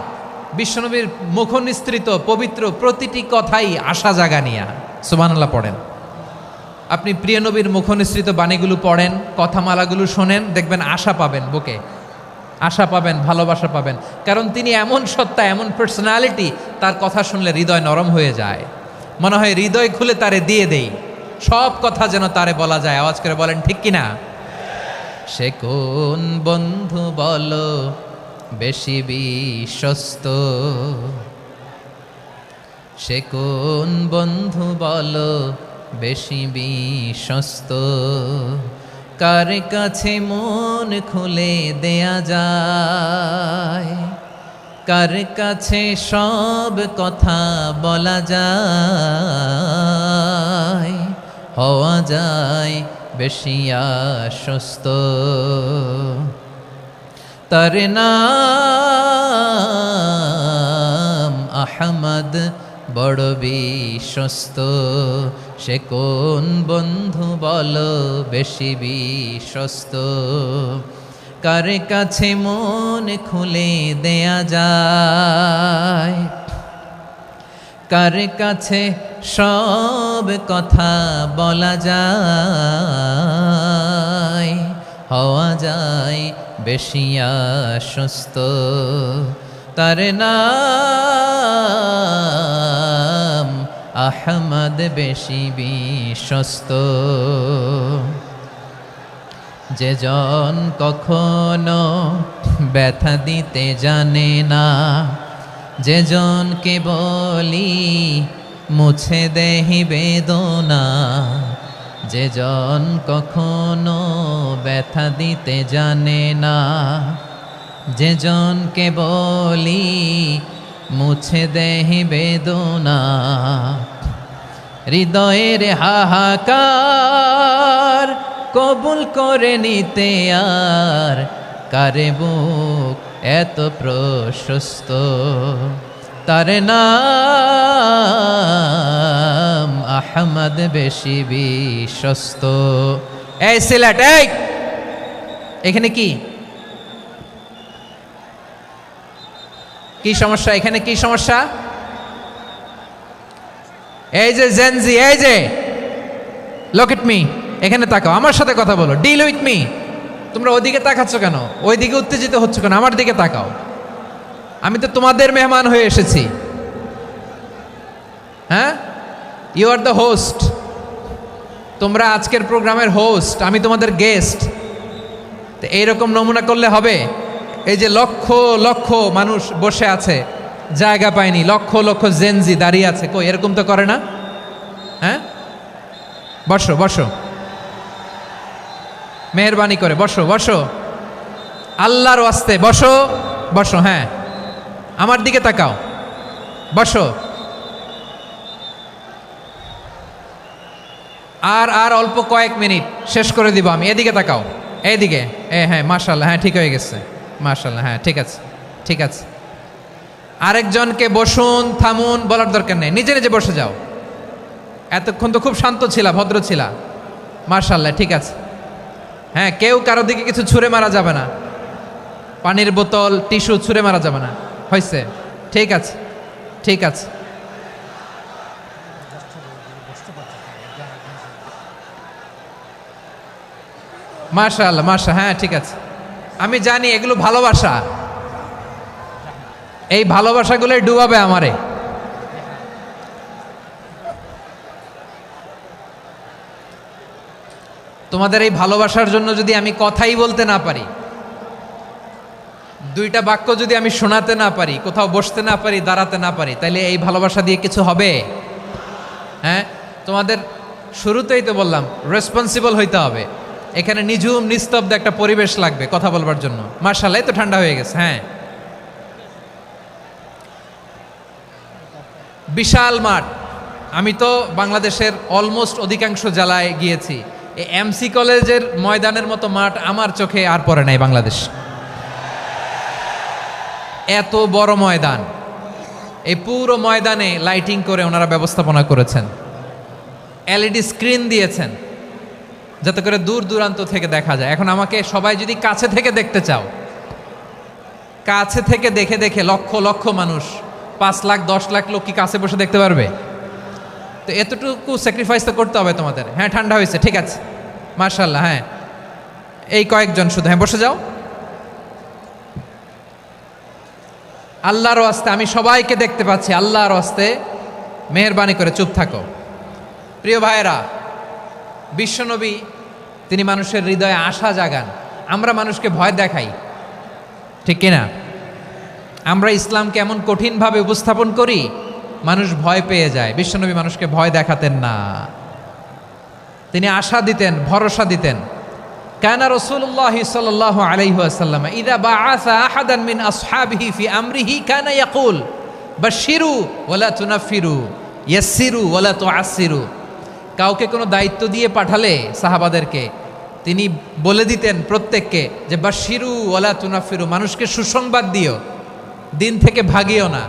বিশ্বনবীর মুখ নিঃসৃত পবিত্র প্রতিটি কথাই আশা জাগানিয়া। সুবহানাল্লাহ পড়েন। আপনি প্রিয় নবীর মুখনিসৃত বাণীগুলো পড়েন, কথামালাগুলো শোনেন, দেখবেন আশা পাবেন, বুকে আশা পাবেন, ভালোবাসা পাবেন। কারণ তিনি এমন সত্তা, এমন পার্সোনালিটি, তার কথা শুনলে হৃদয় নরম হয়ে যায়, মনে হয় হৃদয় খুলে তারে দিয়ে দেই, সব কথা যেন তারে বলা যায়। আওয়াজ করে বলেন ঠিক কিনা? সে কোন বন্ধু বলো বেশি বিশ্বস্ত, সে কোন বন্ধু বলো বেশি বিশ্বস্ত, কার কাছে মন খুলে দেয়া যায়, কার কাছে সব কথা বলা যায়, হওয়া যায় বেশি আশ্বস্ত। তার নাম আহমদ, বড় বিশ্বস্ত। সে কোন বন্ধু বলো বেশি বিশ্বস্ত, কার কাছে মন খুলে দেয়া যায়, কার কাছে সব কথা বলা যায়, হওয়া যায় বেশি আশ্বস্ত। তার নাম আহমদ, বেশি বিশ্বস্ত। যে জন কখনো ব্যথা দিতে জানে না, যে জনকে বলি মুছে দেহি বেদনা, যে জন কখনো ব্যথা দিতে জানে না, যে জনকে বলি মুছে দেহি বেদনা, হৃদয়ের হাহাকার কবুল করে নিতে আর কারে বুক এত প্রশস্ত। তার নাম আহমদ, বেশি বিশ্বস্ত। এই সিলেট, এই এখানে কি কি সমস্যা? এখানে কি সমস্যা? এই যে জেনজি, এই যে লুক এট মি, এখানে তাকাও, আমার সাথে কথা বলো, ডিল উইথ মি। তোমরা ওইদিকে তাকাচ্ছ কেন? ওইদিকে উত্তেজিত হচ্ছ কেন? আমার দিকে তাকাও, আমি তো তোমাদের মেহমান হয়ে এসেছি। হ্যাঁ, ইউ আর দ্য হোস্ট, তোমরা আজকের প্রোগ্রামের হোস্ট, আমি তোমাদের গেস্ট। তো এইরকম নমুনা করলে হবে? এই যে লক্ষ লক্ষ মানুষ বসে আছে, জায়গা পায়নি, লক্ষ লক্ষ জেনজি দাঁড়িয়ে আছে, কই এরকম তো করে না? হ্যাঁ, বসো বসো, মেহরবানি করে বসো বসো, আল্লাহর ওয়াস্তে বসো বসো। হ্যাঁ, আমার দিকে তাকাও, বসো। আর অল্প কয়েক মিনিট, শেষ করে দিব আমি। এদিকে তাকাও, এইদিকে। হ্যাঁ, মাশাআল্লাহ, হ্যাঁ ঠিক হয়ে গেছে, মাশাআল্লাহ, হ্যাঁ ঠিক আছে, ঠিক আছে। আরেকজনকে বসুন, থামুন বলার দরকার নেই, নিজে নিজে বসে যাও। এতক্ষণ তো খুব শান্ত ছিলা, ভদ্র ছিলা, মাশাআল্লাহ, ঠিক আছে। হ্যাঁ, কেউ কারো দিকে কিছু ছুঁড়ে মারা যাবে না, পানির বোতল, টিস্যু ছুঁড়ে মারা যাবে না, হয়েছে? ঠিক আছে, ঠিক আছে। মাশাআল্লাহ, হ্যাঁ ঠিক আছে। আমি জানি এগুলো ভালোবাসা, এই ভালোবাসাগুলোই ডুবাবে আমারে। তোমাদের এই ভালোবাসার জন্য যদি আমি কথাই বলতে না পারি, দুইটা বাক্য যদি আমি শোনাতে না পারি, কোথাও বসতে না পারি, দাঁড়াতে না পারি, তাইলে এই ভালোবাসা দিয়ে কিছু হবে? হ্যাঁ, তোমাদের শুরুতেই তো বললাম রেসপন্সিবল হইতে হবে। এখানে নিঝুম নিস্তব্ধ একটা পরিবেশ লাগবে কথা বলবার জন্য। মাশাআল্লাহ, তো ঠান্ডা হয়ে গেছে। হ্যাঁ, বিশাল মাঠ। আমি তো বাংলাদেশের অলমোস্ট অধিকাংশ জেলায় গিয়েছি, এই এমসি কলেজের ময়দানের মতো মাঠ আমার চোখে আর পড়ে নাই বাংলাদেশ। এত বড় ময়দান, এই পুরো ময়দানে লাইটিং করে ওনারা ব্যবস্থাপনা করেছেন, এলইডি স্ক্রিন দিয়েছেন যাতে করে দূর দূরান্ত থেকে দেখা যায়। এখন আমাকে সবাই যদি কাছে থেকে দেখতে চাও, কাছে থেকে দেখে দেখে লক্ষ লক্ষ মানুষ, 5 লাখ 10 লাখ লোক কি কাছে বসে দেখতে পারবে? তো এতটুকু স্যাক্রিফাইস তো করতে হবে তোমাদের। হ্যাঁ ঠান্ডা হয়েছে, ঠিক আছে, মাশাআল্লাহ। হ্যাঁ এই কয়েকজন শুধু, হ্যাঁ বসে যাও। আল্লাহর ওয়াস্তে আমি সবাইকে দেখতে পাচ্ছি, আল্লাহর ওয়াস্তে মেহেরবানি করে চুপ থাকো। প্রিয় ভাইয়েরা, বিশ্বনবী তিনি মানুষের হৃদয়ে আশা জাগান। আমরা মানুষকে ভয় দেখাই, ঠিক কিনা? আমরা ইসলামকে এমন কঠিনভাবে উপস্থাপন করি, মানুষ ভয় পেয়ে যায়। বিশ্বনবী মানুষকে ভয় দেখাতেন না, তিনি আশা দিতেন, ভরসা দিতেন। কানা রাসূলুল্লাহ সাল্লাল্লাহু আলাইহি ওয়াসাল্লাম ইযা বাআসা আহাদান মিন আসহাবিহি ফি আমরিহি কানা ইয়াকুল বাশশিরু ওয়ালা তুনাফিরু ইয়াসসিরু ওয়ালা তুআসসিরু। কাউকে কোনো দায়িত্ব দিয়ে পাঠালে সাহাবাদেরকে তিনি বলে দিতেন প্রত্যেককে যে বাশশিরু ওয়ালা তুনাফিরু, মানুষকে সুসংবাদ দিও, দিন থেকে ভাগিও না,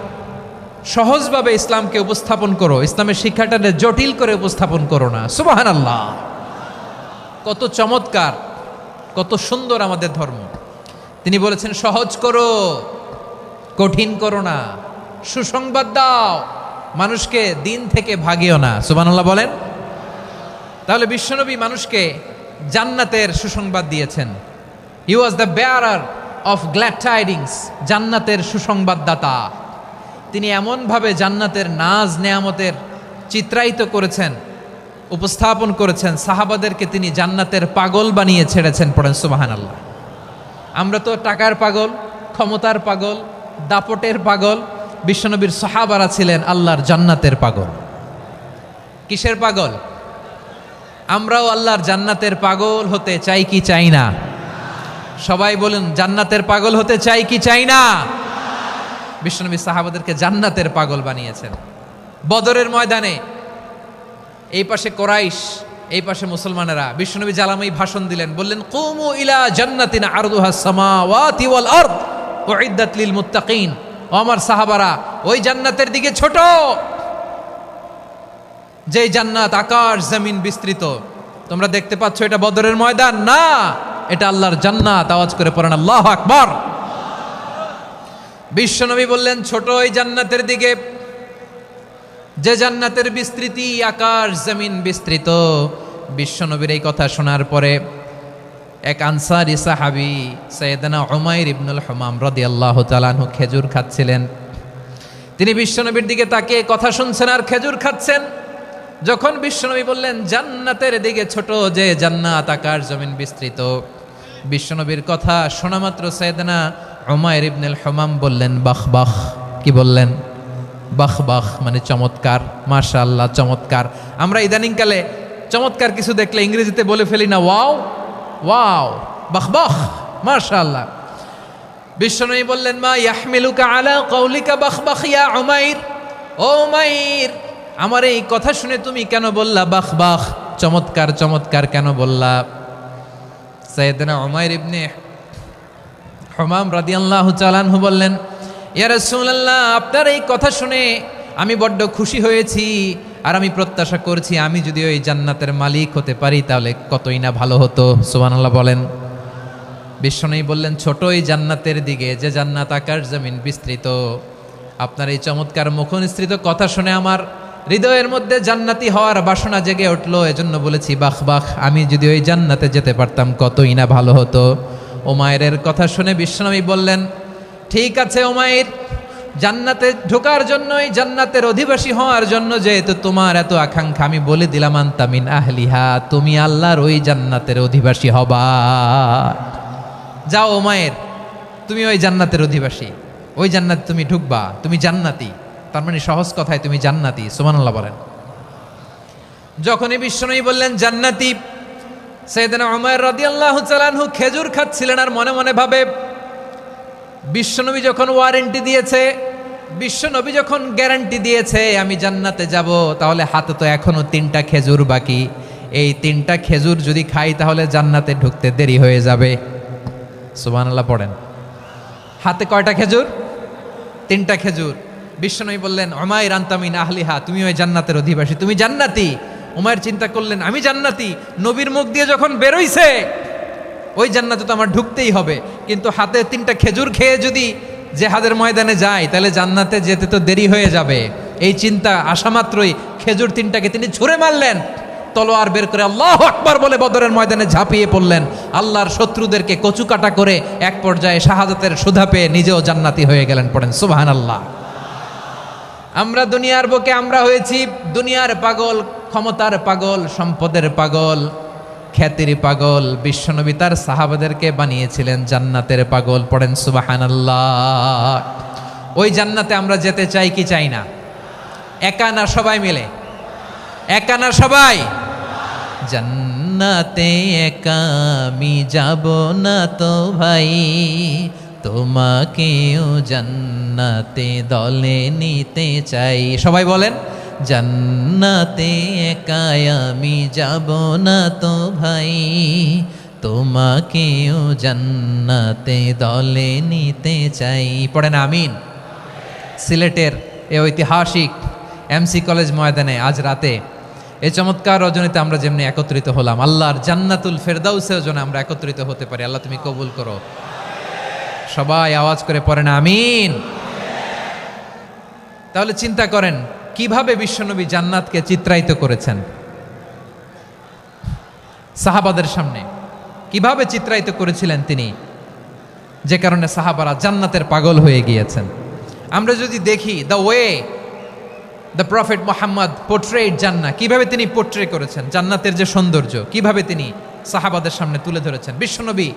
সহজভাবে ইসলামকে উপস্থাপন করো, ইসলামের শিক্ষাটাকে জটিল করে উপস্থাপন করো না। সুবহানাল্লাহ, কত চমৎকার, কত সুন্দর আমাদের ধর্ম। তিনি বলেছেন সহজ করো, কঠিন করো না, সুসংবাদ দাও, মানুষকে দিন থেকে ভাগিও না। সুবহানাল্লাহ বলেন। তাহলে বিশ্বনবী মানুষকে জান্নাতের সুসংবাদ দিয়েছেন। He was the bearer of glad tidings, জান্নাতের সুসংবাদদাতা। তিনি এমনভাবে জান্নাতের নাজ নেয়ামতের চিত্রায়িত করেছেন, উপস্থাপন করেছেন, সাহাবাদেরকে তিনি জান্নাতের পাগল বানিয়ে ছেড়েছেন। পড়েন সুবহানাল্লাহ। আমরা তো টাকার পাগল, ক্ষমতার পাগল, দাপটের পাগল। বিশ্বনবীর সাহাবারা ছিলেন আল্লাহর জান্নাতের পাগল। কিসের পাগল? আমরাও আল্লাহর জান্নাতের পাগল হতে চাই কি চাই না? সবাই বলুন, জান্নাতের পাগল হতে চাই কি চাই না? বিশ্বনবী সাহাবাদেরকে জান্নাতের পাগল বানিয়েছেন। বদরের ময়দানে এই পাশে কোরাইশ, এই পাশে মুসলমানেরা। বিশ্বনবী জালামাই ভাষণ দিলেন, বললেন কুমু ইলা জান্নাতিন আরদুহাস সামাওয়াতি ওয়াল আরদ উইদ্দাত লিল মুত্তাকিন। ও আমার সাহাবারা, ওই জান্নাতের দিকে ছোট, যেই জান্নাত আকাশ জমিন বিস্তৃত। তোমরা দেখতে পাচ্ছ এটা বদরের ময়দান না, এটা আল্লাহর জান্নাত। আওয়াজ করে পড়েন আল্লাহু আকবার। বিশ্বনবী বললেন ছোট ওই জান্নাতের দিকে, যে জান্নাতের বিস্তৃতি আকাশ জমিন বিস্তৃত। বিশ্বনবীর এই কথা শোনার পরে এক আনসারী সাহাবী সাইয়েদনা উমাইর ইবনুল হুমাম রাদিয়াল্লাহু তাআলা আনহু খেজুর খাচ্ছিলেন। তিনি বিশ্বনবীর দিকে তাকিয়ে কথা শুনছেন আর খেজুর খাচ্ছেন। যখন বিশ্বনবী বললেন জান্নাতের দিকে ছোট, যে জান্নাত আকাশ জমিন বিস্তৃত, বিশ্বনবীর কথা শোনা মাত্র সাইয়েদনা উমাইর ইবনুল হুমাম বললেন বাহ বাহ। কি বললেন? বাহ বাহ, মানে চমৎকার, মাশাআল্লাহ চমৎকার। আমরা ইদানিংকালে চমৎকার কিছু দেখলে ইংরেজিতে বলে ফেলি না ওয়াও ওয়াও, বাহ বাহ, মাশাআল্লাহ। বিশ্বনবী বললেন মা ইয়াহমিলুকা আলা কওলিকা বাহ বাহ ইয়া উমাইর। ও উমাইর, আমার এই কথা শুনে তুমি কেন বললা বাহ বাহ, চমৎকার চমৎকার কেন বললা? সাইয়েদনা উমাইর ইবনে হুমাম রাদিয়াল্লাহু তাআলা আনহু বললেন ইয়া রাসূলুল্লাহ, আপনার এই কথা শুনে আমি বড্ড খুশি হয়েছি, আর আমি প্রত্যাশা করছি আমি যদি ওই জান্নাতের মালিক হতে পারি তাহলে কতই না ভালো হতো। সুবহানাল্লাহ বলেন। বিশ্বনবী বললেন ছোট ওই জান্নাতের দিকে, যে জান্নাত আকাশ জমিন বিস্তৃত। আপনার এই চমৎকার মুখনিসৃত কথা শুনে আমার হৃদয়ের মধ্যে জান্নাতি হওয়ার বাসনা জেগে উঠলো, এজন্য বলেছি বাহ বাহ, আমি যদি ওই জান্নাতে যেতে পারতাম কতই না ভালো হতো। উমাইরের কথা শুনে বিশ্বনবী বললেন ঠিক আছে উমাইর, জান্নাতে ঢোকার জন্যই, জান্নাতের অধিবাসী হওয়ার জন্য যেহেতু তোমার এত আকাঙ্ক্ষা, আমি বলে দিলাম আনতা মিন আহলিহা, তুমি আল্লাহর ওই জান্নাতের অধিবাসী হবা। যাও উমাইর, তুমি ওই জান্নাতের অধিবাসী, ওই জান্নাতে তুমি ঢুকবা, তুমি জান্নাতি। তার মানে সহজ কথায় তুমি জান্নাতি। সুবহানাল্লাহ বলেন। যখনই বিশ্বনবী বললেন জান্নাতি, সাইয়েদনা উমাইর রাদিয়াল্লাহু তাআলা আনহু খেজুর খাচ্ছিলেন আর মনে মনে ভাবে বিশ্বনবী যখন ওয়ারেন্টি দিয়েছে, বিশ্বনবী যখন গ্যারান্টি দিয়েছে আমি জান্নাতে যাব, তাহলে হাতে তো এখনো 3টা খেজুর বাকি। এই 3টা খেজুর যদি খাই তাহলে জান্নাতে ঢুকতে দেরি হয়ে যাবে। সুবহানাল্লাহ পড়েন। হাতে কয়টা খেজুর? 3টা খেজুর। বিশ্বনবী বললেন উমাইর আনতা মিন আহলিহা, তুমি ওই জান্নাতের অধিবাসী, তুমি জান্নাতি। উমাইর চিন্তা করলেন আমি জান্নাতি, নবীর মুখ দিয়ে যখন বেরোইছে ওই জান্নাতে তো আমার ঢুকতেই হবে, কিন্তু হাতে 3টা খেজুর খেয়ে যদি জেহাদের ময়দানে যাই তাহলে জান্নাতে যেতে তো দেরি হয়ে যাবে। এই চিন্তা আসা মাত্রই খেজুর 3টাকে তিনি ছুঁড়ে মারলেন, তলোয়ার বের করে আল্লাহু আকবার বলে বদরের ময়দানে ঝাঁপিয়ে পড়লেন। আল্লাহর শত্রুদেরকে কচুকাটা করে এক পর্যায়ে শাহাদাতের সুধা পেয়ে নিজেও জান্নাতি হয়ে গেলেন। পড়েন সুবহানাল্লাহ। আমরা দুনিয়ার বুকে আমরা হয়েছি দুনিয়ার পাগল, ক্ষমতার পাগল, সম্পদের পাগল, খ্যাতির পাগল। বিশ্বনবী তার সাহাবাদেরকে বানিয়েছিলেন জান্নাতের পাগল। পড়েন সুবহানাল্লাহ। ওই জান্নাতে আমরা যেতে চাই কি চাই না? একা না সবাই মিলে? একা না সবাই? জান্নাতে একা আমি যাব না তো ভাই, তোমাকেও জান্নাতে দলে নিতে চাই। সবাই বলেন, জান্নাতে একা আমি যাব না তো ভাই, তোমাকেও জান্নাতে দলে নিতে চাই। পড়েন আমিন। সিলেটের এ ঐতিহাসিক এমসি কলেজ ময়দানে আজ রাতে এই চমৎকার রজনীতে আমরা যেমনি একত্রিত হলাম, আল্লাহর জান্নাতুল ফেরদাউসের জন্য আমরা একত্রিত হতে পারি। আল্লাহ তুমি কবুল করো। সবাই আওয়াজ করে পড়েন আমিন। তাহলে চিন্তা করেন কিভাবে বিশ্বনবী জান্নাতকে চিত্রায়িত করেছেন সাহাবাদের সামনে, কিভাবে চিত্রায়িত করেছিলেন তিনি, যে কারণে সাহাবারা জান্নাতের পাগল হয়ে গিয়েছেন। আমরা যদি দেখি the way the prophet Mohammad portrait জান্নাত, কিভাবে তিনি পোর্ট্রে করেছেন জান্নাতের যে সৌন্দর্য, কিভাবে তিনি সাহাবাদের সামনে তুলে ধরেছেন। বিশ্বনবী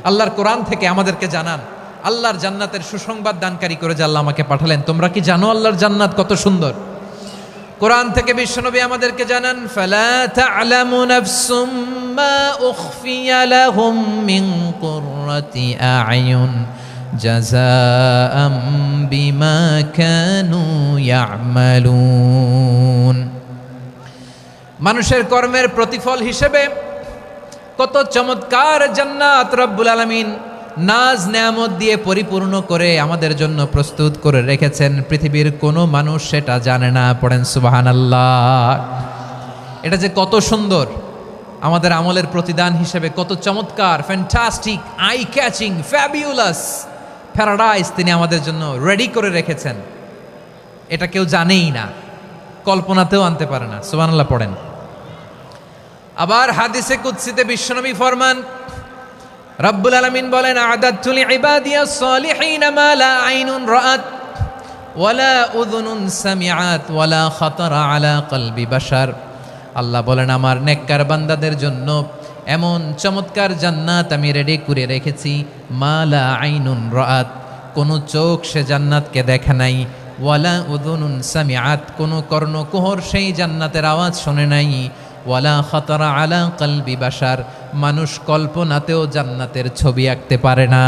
আল্লাহর কোরআন থেকে আমাদেরকে জানান আল্লাহর জান্নাতের সুসংবাদ দানকারী করে যে আল্লাহ আমাকে পাঠালেন। তোমরা কি জানো আল্লাহর জান্নাত কত সুন্দর? কোরআন থেকে বিশ্বনবী আমাদেরকে জানান, ফালা তা'লামু নাফসুম মা উখফিয়া লাহুম মিন কুররাতি আ'য়ুন জাযাআম বিমা কানু ইয়া'মালুন। মানুষের কর্মের প্রতিফল হিসেবে কত চমৎকার জান্নাত রব্বুল আলামিন নাজ নেয়ামত দিয়ে পরিপূর্ণ করে আমাদের জন্য প্রস্তুত করে রেখেছেন। পৃথিবীর কোনো মানুষ সেটা জানে না। পড়েন সুবহানাল্লাহ। এটা যে কত সুন্দর, আমাদের আমলের প্রতিদান হিসেবে কত চমৎকার, fantastic, eye catching, fabulous paradise তিনি আমাদের জন্য রেডি করে রেখেছেন। এটা কেউ জানেই না, কল্পনাতেও আনতে পারে না। সুবহানাল্লাহ পড়েন। আবার হাদিসে কুদসিতে বিশ্বনবী ফরমান, রব্বুল আলামিন বলেন, আ'দাদতু লিইবাদিয়াস সালিহিনা মা লা আইনুন রাআত ওয়ালা উযুনুন সামিআত ওয়ালা খাতারা আলা কলবি বাশার। আল্লাহ বলেন, আমার নেককার বান্দাদের জন্য এমন চমৎকার জান্নাত আমি রেডি করে রেখেছি, মা লা আইনুন রাআত, কোনো চোখ সে জান্নাতকে দেখে নাই, ওয়ালা উযুনুন সামিআত, কোনো কর্ণকুহর সেই জান্নাতের আওয়াজ শোনে নাই, ওয়ালা খাতারা আলা কলবি বাশার, মানুষ কল্পনাতেও জান্নাতের ছবি আঁকতে পারে না।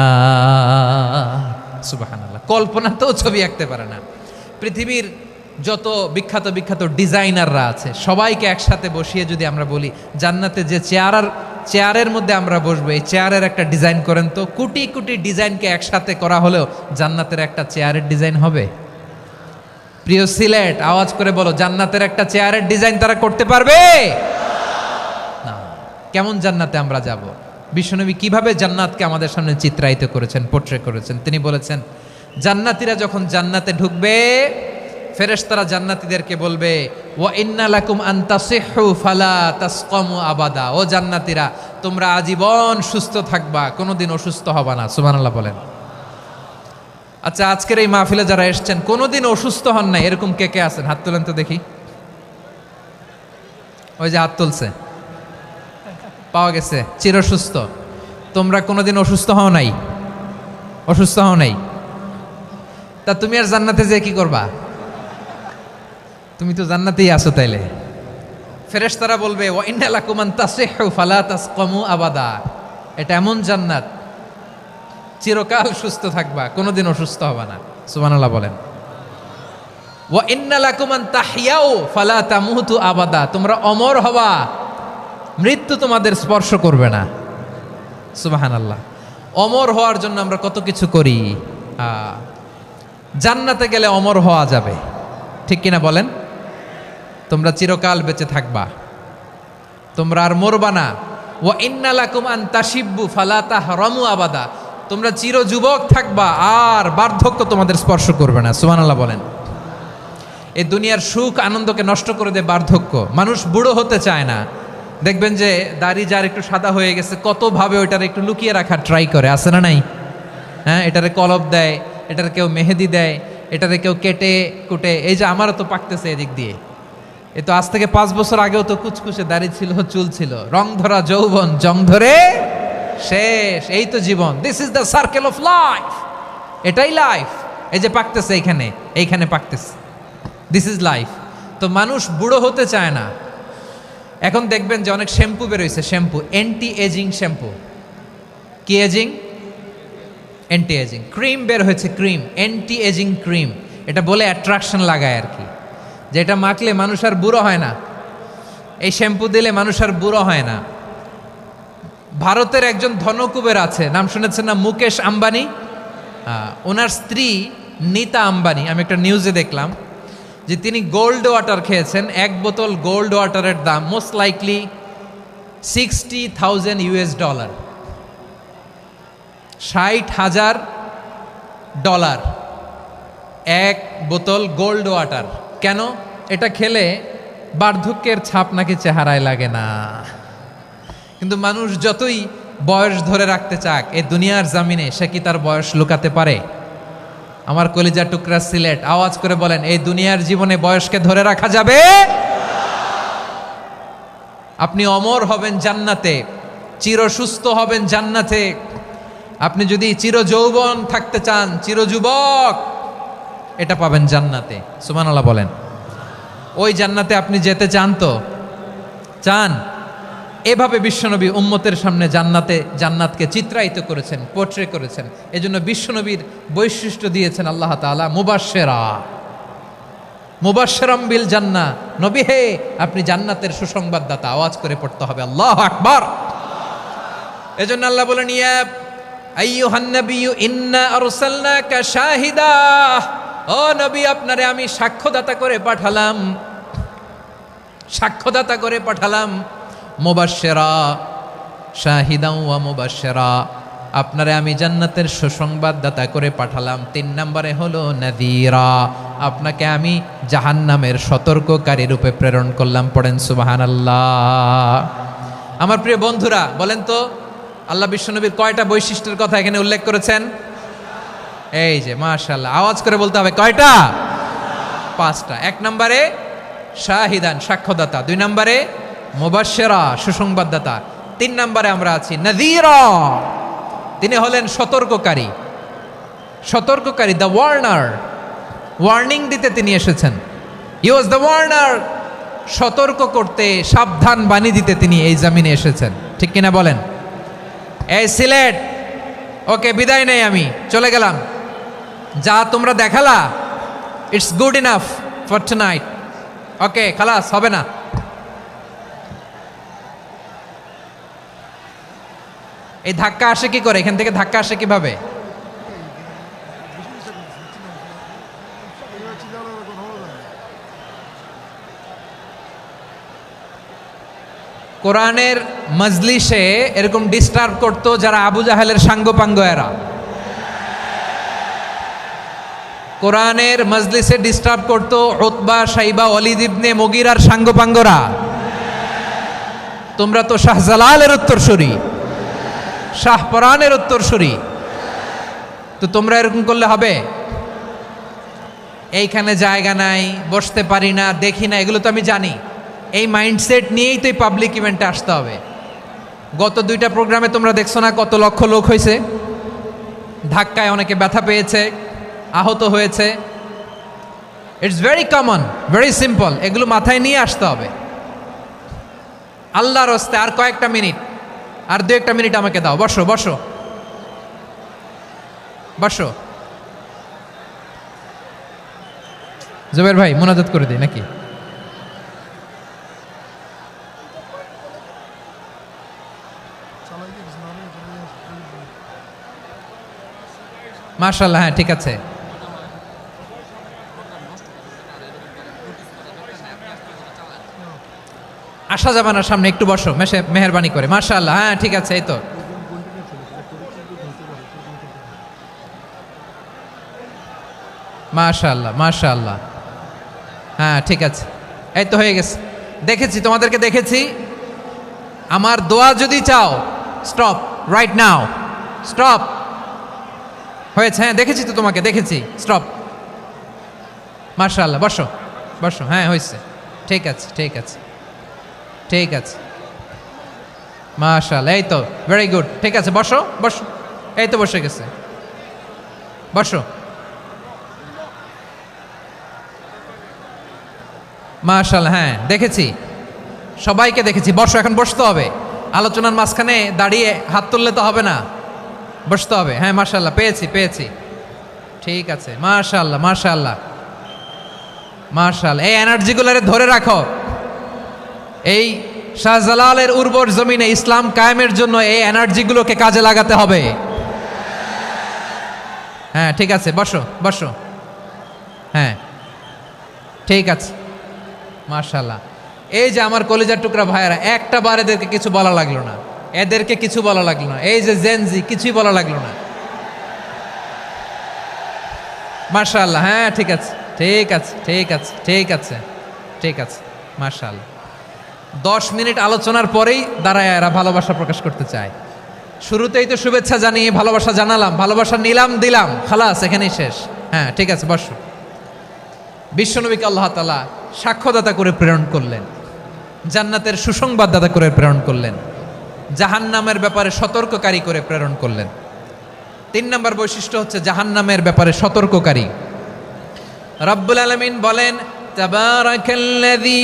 সুবহানাল্লাহ, কল্পনাতেও ছবি আঁকতে পারে না। পৃথিবীর যত বিখ্যাত বিখ্যাত ডিজাইনাররা আছে সবাইকে একসাথে বসিয়ে যদি আমরা বলি জান্নাতে যে চেয়ারের মধ্যে আমরা বসবো, এই চেয়ারের একটা ডিজাইন করেন তো, কোটি কোটি ডিজাইনকে একসাথে করা হলেও জান্নাতের একটা চেয়ারের ডিজাইন হবে? প্রিয় সিলেট, আওয়াজ করে বলো, জান্নাতের একটা চেয়ারের ডিজাইন তারা করতে পারবে না। কেমন জান্নাতে আমরা যাব? বিশ্বনবী কিভাবে জান্নাতকে আমাদের সামনে চিত্রায়িত করেছেন, পোর্ট্রে করেছেন। তিনি বলেছেন, জান্নাতীরা যখন জান্নাতে ঢুকবে, ফেরেশতারা জান্নাতীদেরকে বলবে, ওয়া ইন্না লাকুম আন তাসিহু ফালা তাসকামু আবাদা। ও জান্নাতীরা, তোমরা আজীবন সুস্থ থাকবা, কোনোদিন অসুস্থ হবা না। সুবহানাল্লাহ বলেন। আচ্ছা, আজকের এই মাহফিলে যারা এসেছেন কোনোদিন অসুস্থ হন নাই, এরকম কে কে আছেন? হাত তোলেন তো দেখি। ওই যে হাত তুলছে, পাওয়া গেছে, চিরসুস্থ। তোমরা কোনোদিন অসুস্থ হও নাই? অসুস্থ হও নাই? তা তুমি আর জান্নাতে যে কি করবা? তুমি তো জান্নাতেই আছো। তাইলে ফেরেশতারা বলবে, ওয়া ইন্না লাকুম আন তাসিহু ফালা তাসকামু আবাদা। এটা এমন জান্নাত, চিরকাল সুস্থ থাকবা, কোনোদিন অসুস্থ হবে না। সুবহানাল্লাহ বলেন। ওয়া ইন্না লাকুম আন তাহইয়াউ ফালা তামুতু আবাদা। তোমরা অমর হবা, মৃত্যু তোমাদের স্পর্শ করবে না। সুবহানাল্লাহ। অমর হওয়ার জন্য আমরা কত কিছু করি। জান্নাতে গেলে অমর হওয়া যাবে, ঠিক কিনা বলেন? তোমরা চিরকাল বেঁচে থাকবা, তোমরা আর মরবা না। ওয়া ইন্না লাকুম আন তাশিব্বু ফালা তাহরামু আবাদা। তোমরা চির যুবক থাকবা, আর বার্ধক্য তোমাদের স্পর্শ করবে না। সুবহানাল্লাহ বলেন। এই দুনিয়ার সুখ আনন্দকে নষ্ট করে দেয় বার্ধক্য। মানুষ বুড়ো হতে চায় না। দেখবেন যে দাড়ি যার একটু সাদা হয়ে গেছে কতভাবে ওইটার একটু লুকিয়ে রাখার ট্রাই করে, আছে না নাই? হ্যাঁ, এটারে কলপ দেয়, এটার কেউ মেহেদি দেয়, এটারে কেউ কেটে কুটে। এই যে আমারও তো পাকতেছে এদিক দিয়ে, এ তো আজ থেকে 5 বছর আগেও তো কুচকুচে দাড়ি ছিল, চুল ছিল, রং ধরা যৌবন জং ধরে শেষ। এই তো জীবন, this is the circle of life, এটাই লাইফ। এই যে পাকতেছে এইখানে পাকতেছে, দিস ইজ লাইফ। তো মানুষ বুড়ো হতে চায় না। এখন দেখবেন যে অনেক শ্যাম্পু বেরোইছে, শ্যাম্পু অ্যান্টি এজিং শ্যাম্পু। কি এজিং? Anti aging. ক্রিম বের হয়েছে, ক্রিম, অ্যান্টি এজিং ক্রিম। এটা বলে অ্যাট্রাকশন লাগায় আর কি, যেটা মাখলে মানুষ আর বুড়ো হয় না। এই শ্যাম্পু দিলে মানুষ আর বুড়ো হয় না। ভারতের একজন ধনকুবের আছে, নাম শুনেছেন না? মুকেশ আম্বানি। ওনার স্ত্রী নীতা আম্বানি, আমি একটা নিউজে দেখলাম যে তিনি গোল্ড ওয়াটার খেয়েছেন। 1 বোতল গোল্ড ওয়াটারের দাম মোস্ট লাইকলি $60,000, $60,000 1 বোতল গোল্ড ওয়াটার। কেন? এটা খেলে বার্ধক্যের ছাপ নাকি চেহারায় লাগে না। কিন্তু মানুষ যতই বয়স ধরে রাখতে চাক এই দুনিয়ার জামিনে, সে কি তার বয়স লুকাতে পারে? আমার কলিজা টুকরা সিলেট, আওয়াজ করে বলেন, এই দুনিয়ার জীবনে বয়সকে ধরে রাখা যাবে? আপনি অমর হবেন জান্নাতে, চির সুস্থ হবেন জান্নাতে। আপনি যদি চির যৌবন থাকতে চান, চির যুবক, এটা পাবেন জান্নাতে। সুবহানাল্লাহ বলেন। ওই জান্নাতে আপনি যেতে চান তো? চান? এভাবে বিশ্বনবী উম্মতের সামনে জান্নাতকে চিত্রায়িত করেছেন, পোর্ট্রে করেছেন। এজন্য বিশ্বনবীর বৈশিষ্ট্য দিয়েছেন আল্লাহ তাআলা মুবাশশিরাম বিল জান্নাহ। নবী হে, আপনি জান্নাতের সুসংবাদদাতা। আওয়াজ করে পড়তে হবে আল্লাহু আকবার। এজন্য আল্লাহ বলেন, ইয়া আইয়ুহান নাবিয়্যু ইন্না আরসালনাকা শাহিদা। ও নবী, আপনারে আমি সাক্ষ্যদাতা করে পাঠালাম, সাক্ষ্যদাতা করে পাঠালাম। মুবাশশিরা, শাহিদাও ওয়া মুবাশশিরা, আপনারে আমি জান্নাতের সুসংবাদদাতা করে পাঠালাম। 3 নম্বরে হলো নাযীরা, আপনাকে আমি জাহান্নামের সতর্ককারী রূপে প্রেরণ করলাম। পড়েন সুবহানাল্লাহ। আমার প্রিয় বন্ধুরা, বলেন তো আল্লাহ বিশ্বনবীর কয়টা বৈশিষ্ট্যের কথা এখানে উল্লেখ করেছেন? এই যে মাশাআল্লাহ, আওয়াজ করে বলতে হবে, কয়টা? 5টা। 1 নম্বরে শাহিদান, সাক্ষ্যদাতা। 2 নম্বরে মুবাশশিরা, সুসংবাদদাতা। 3 নম্বরে আমরা আছি নাযীরা, তিনি হলেন সতর্ককারী। সতর্ককারী, দ্য ওয়ার্নার, ওয়ার্নিং দিতে তিনি এসেছেন। হি ওয়াজ দ্য ওয়ার্নার, সতর্ক করতে, সাবধান বাণী দিতে তিনি এই জমিনে এসেছেন। ঠিক কিনা বলেন? এই সিলেট, ওকে, বিদায় নেই, আমি চলে গেলাম। যা তোমরা দেখালা, it's good enough for tonight. Okay, খালাস, হবে না। এই ধাক্কা আসে কি করে? এখান থেকে ধাক্কা আসে কিভাবে? কোরআনের মজলিসে এরকম ডিস্টার্ব করতো যারা আবু জাহেলের সাঙ্গপাঙ্গ এরা। কোরআনের মজলিসে ডিস্টার্ব করতো উতবা, শাইবা, ওয়ালিদ ইবনে মুগীরার সাঙ্গপাঙ্গরা। তোমরা তো শাহজালালের উত্তরসূরি, শাহপরানের উত্তরসূরি, তো তোমরা এরকম করলে হবে? এইখানে জায়গা নাই, বসতে পারি না, দেখি না, এগুলো তো আমি জানি। এই মাইন্ডসেট নিয়েই তো এই পাবলিক ইভেন্টে আসতে হবে। গত 2টা প্রোগ্রামে তোমরা দেখছো না কত লক্ষ লোক হয়েছে? ধাক্কায় অনেকে ব্যথা পেয়েছে, আহত হয়েছে। It's very common, very simple. এগুলো মাথায় নিয়ে আসতে হবে। আল্লাহর রাস্তায় আর কয়েকটা মিনিট, আর 2-1টা মিনিট আমাকে দাও। বসো বসো বসো। জুবের ভাই, মোনাজাত করে দিই নাকি? মাশাআল্লাহ, হ্যাঁ ঠিক আছে। আসা যাবে না সামনে, একটু বসো মেহেরবানি করে। মাশাআল্লাহ, হ্যাঁ ঠিক আছে। এই তো মাশাআল্লাহ, মাশাআল্লাহ। হ্যাঁ ঠিক আছে, এই তো হয়ে গেছে। দেখেছি, তোমাদেরকে দেখেছি। আমার দোয়া যদি চাও, স্টপ রাইট নাও, স্টপ। হয়েছে? হ্যাঁ দেখেছি তো, তোমাকে দেখেছি, স্টপ। মাশাআল্লাহ, বসো বসো। হ্যাঁ হয়েছে, ঠিক আছে ঠিক আছে ঠিক আছে, মাশাআল্লাহ, এই তো ভেরি গুড, ঠিক আছে, বসো বসো। এই তো বসে গেছে, বসো। মাশাআল্লাহ, হ্যাঁ দেখেছি, সবাইকে দেখেছি। বসো, এখন বসতে হবে। আলোচনার মাঝখানে দাঁড়িয়ে হাত তুললে তো হবে না, বসতে হবে। হ্যাঁ মাশাআল্লাহ, পেয়েছি পেয়েছি, ঠিক আছে, মাশাআল্লাহ মাশাআল্লাহ মাশাআল্লাহ। এই এনার্জিগুলোরে ধরে রাখো। এই শাহজালালের উর্বর জমিনে ইসলাম কায়েমের জন্য এই এনার্জিগুলোকে কাজে লাগাতে হবে। হ্যাঁ ঠিক আছে, বসো বসো। হ্যাঁ ঠিক আছে, মাশাআল্লাহ। এই যে আমার কলিজার টুকরা ভাইয়েরা, একটা বার এদেরকে কিছু বলা লাগলো না, এদেরকে কিছু বলা লাগলো না। এই যে জেনজি, কিছুই বলা লাগলো না। মাশাআল্লাহ, হ্যাঁ ঠিক আছে ঠিক আছে ঠিক আছে ঠিক আছে ঠিক আছে, মাশাআল্লাহ। 10 মিনিট আলোচনার পরেই দাঁড়ায় এরা ভালোবাসা প্রকাশ করতে চায়। শুরুতেই তো শুভেচ্ছা জানিয়ে ভালোবাসা জানালাম, ভালোবাসা নিলাম দিলাম, খালাস, এখানেই শেষ। হ্যাঁ ঠিক আছে, বসো। বিশ্বনবীকে আল্লাহ তাআলা সাক্ষ্যদাতা করে প্রেরণ করলেন, জান্নাতের সুসংবাদদাতা করে প্রেরণ করলেন, জাহান্নামের ব্যাপারে সতর্ককারী করে প্রেরণ করলেন। 3 নম্বর বৈশিষ্ট্য হচ্ছে জাহান্নামের ব্যাপারে সতর্ককারী। রব্বুল আলামিন বলেন, তাবারাকাল্লাযী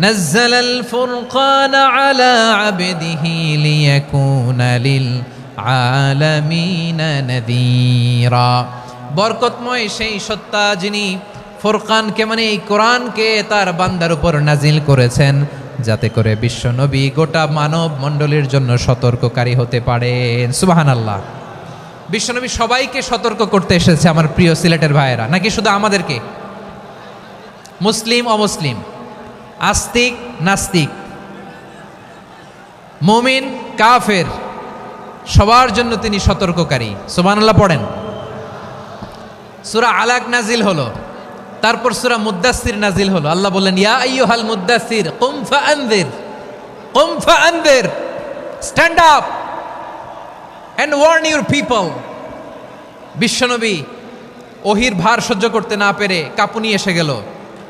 নাজ্জালাল ফুরকানা আলা আবদিহি লিয়াকুনা লিল আলামিনা নাযীরা। বরকতময় সেই সত্তা যিনি ফুরকানকে, মানে এই কোরআনকে তার বান্দার উপর নাজিল করেছেন, যাতে করে বিশ্বনবী গোটা মানব মণ্ডলীর জন্য সতর্ককারী হতে পারেন। সুবহানাল্লাহ। বিশ্বনবী সবাইকে সতর্ক করতে এসেছে, আমার প্রিয় সিলেটের ভাইয়েরা, নাকি শুধু আমাদেরকে? মুসলিম অমুসলিম, আস্তিক নাস্তিক, মুমিন কাফের, সবার জন্য তিনি সতর্ককারী। সুবহানাল্লাহ পড়েন। সূরা আলাক নাজিল হলো, তারপর সূরা মুদ্দাসসির নাজিল হলো। আল্লাহ বললেন, ইয়া আইয়ুহাল মুদ্দাসসির কুম ফাআনযির, কুম ফাআনযির, stand up and warn your people. বিশ্বনবী ওহির ভার সহ্য করতে না পেরে কাঁপুনি এসে গেল,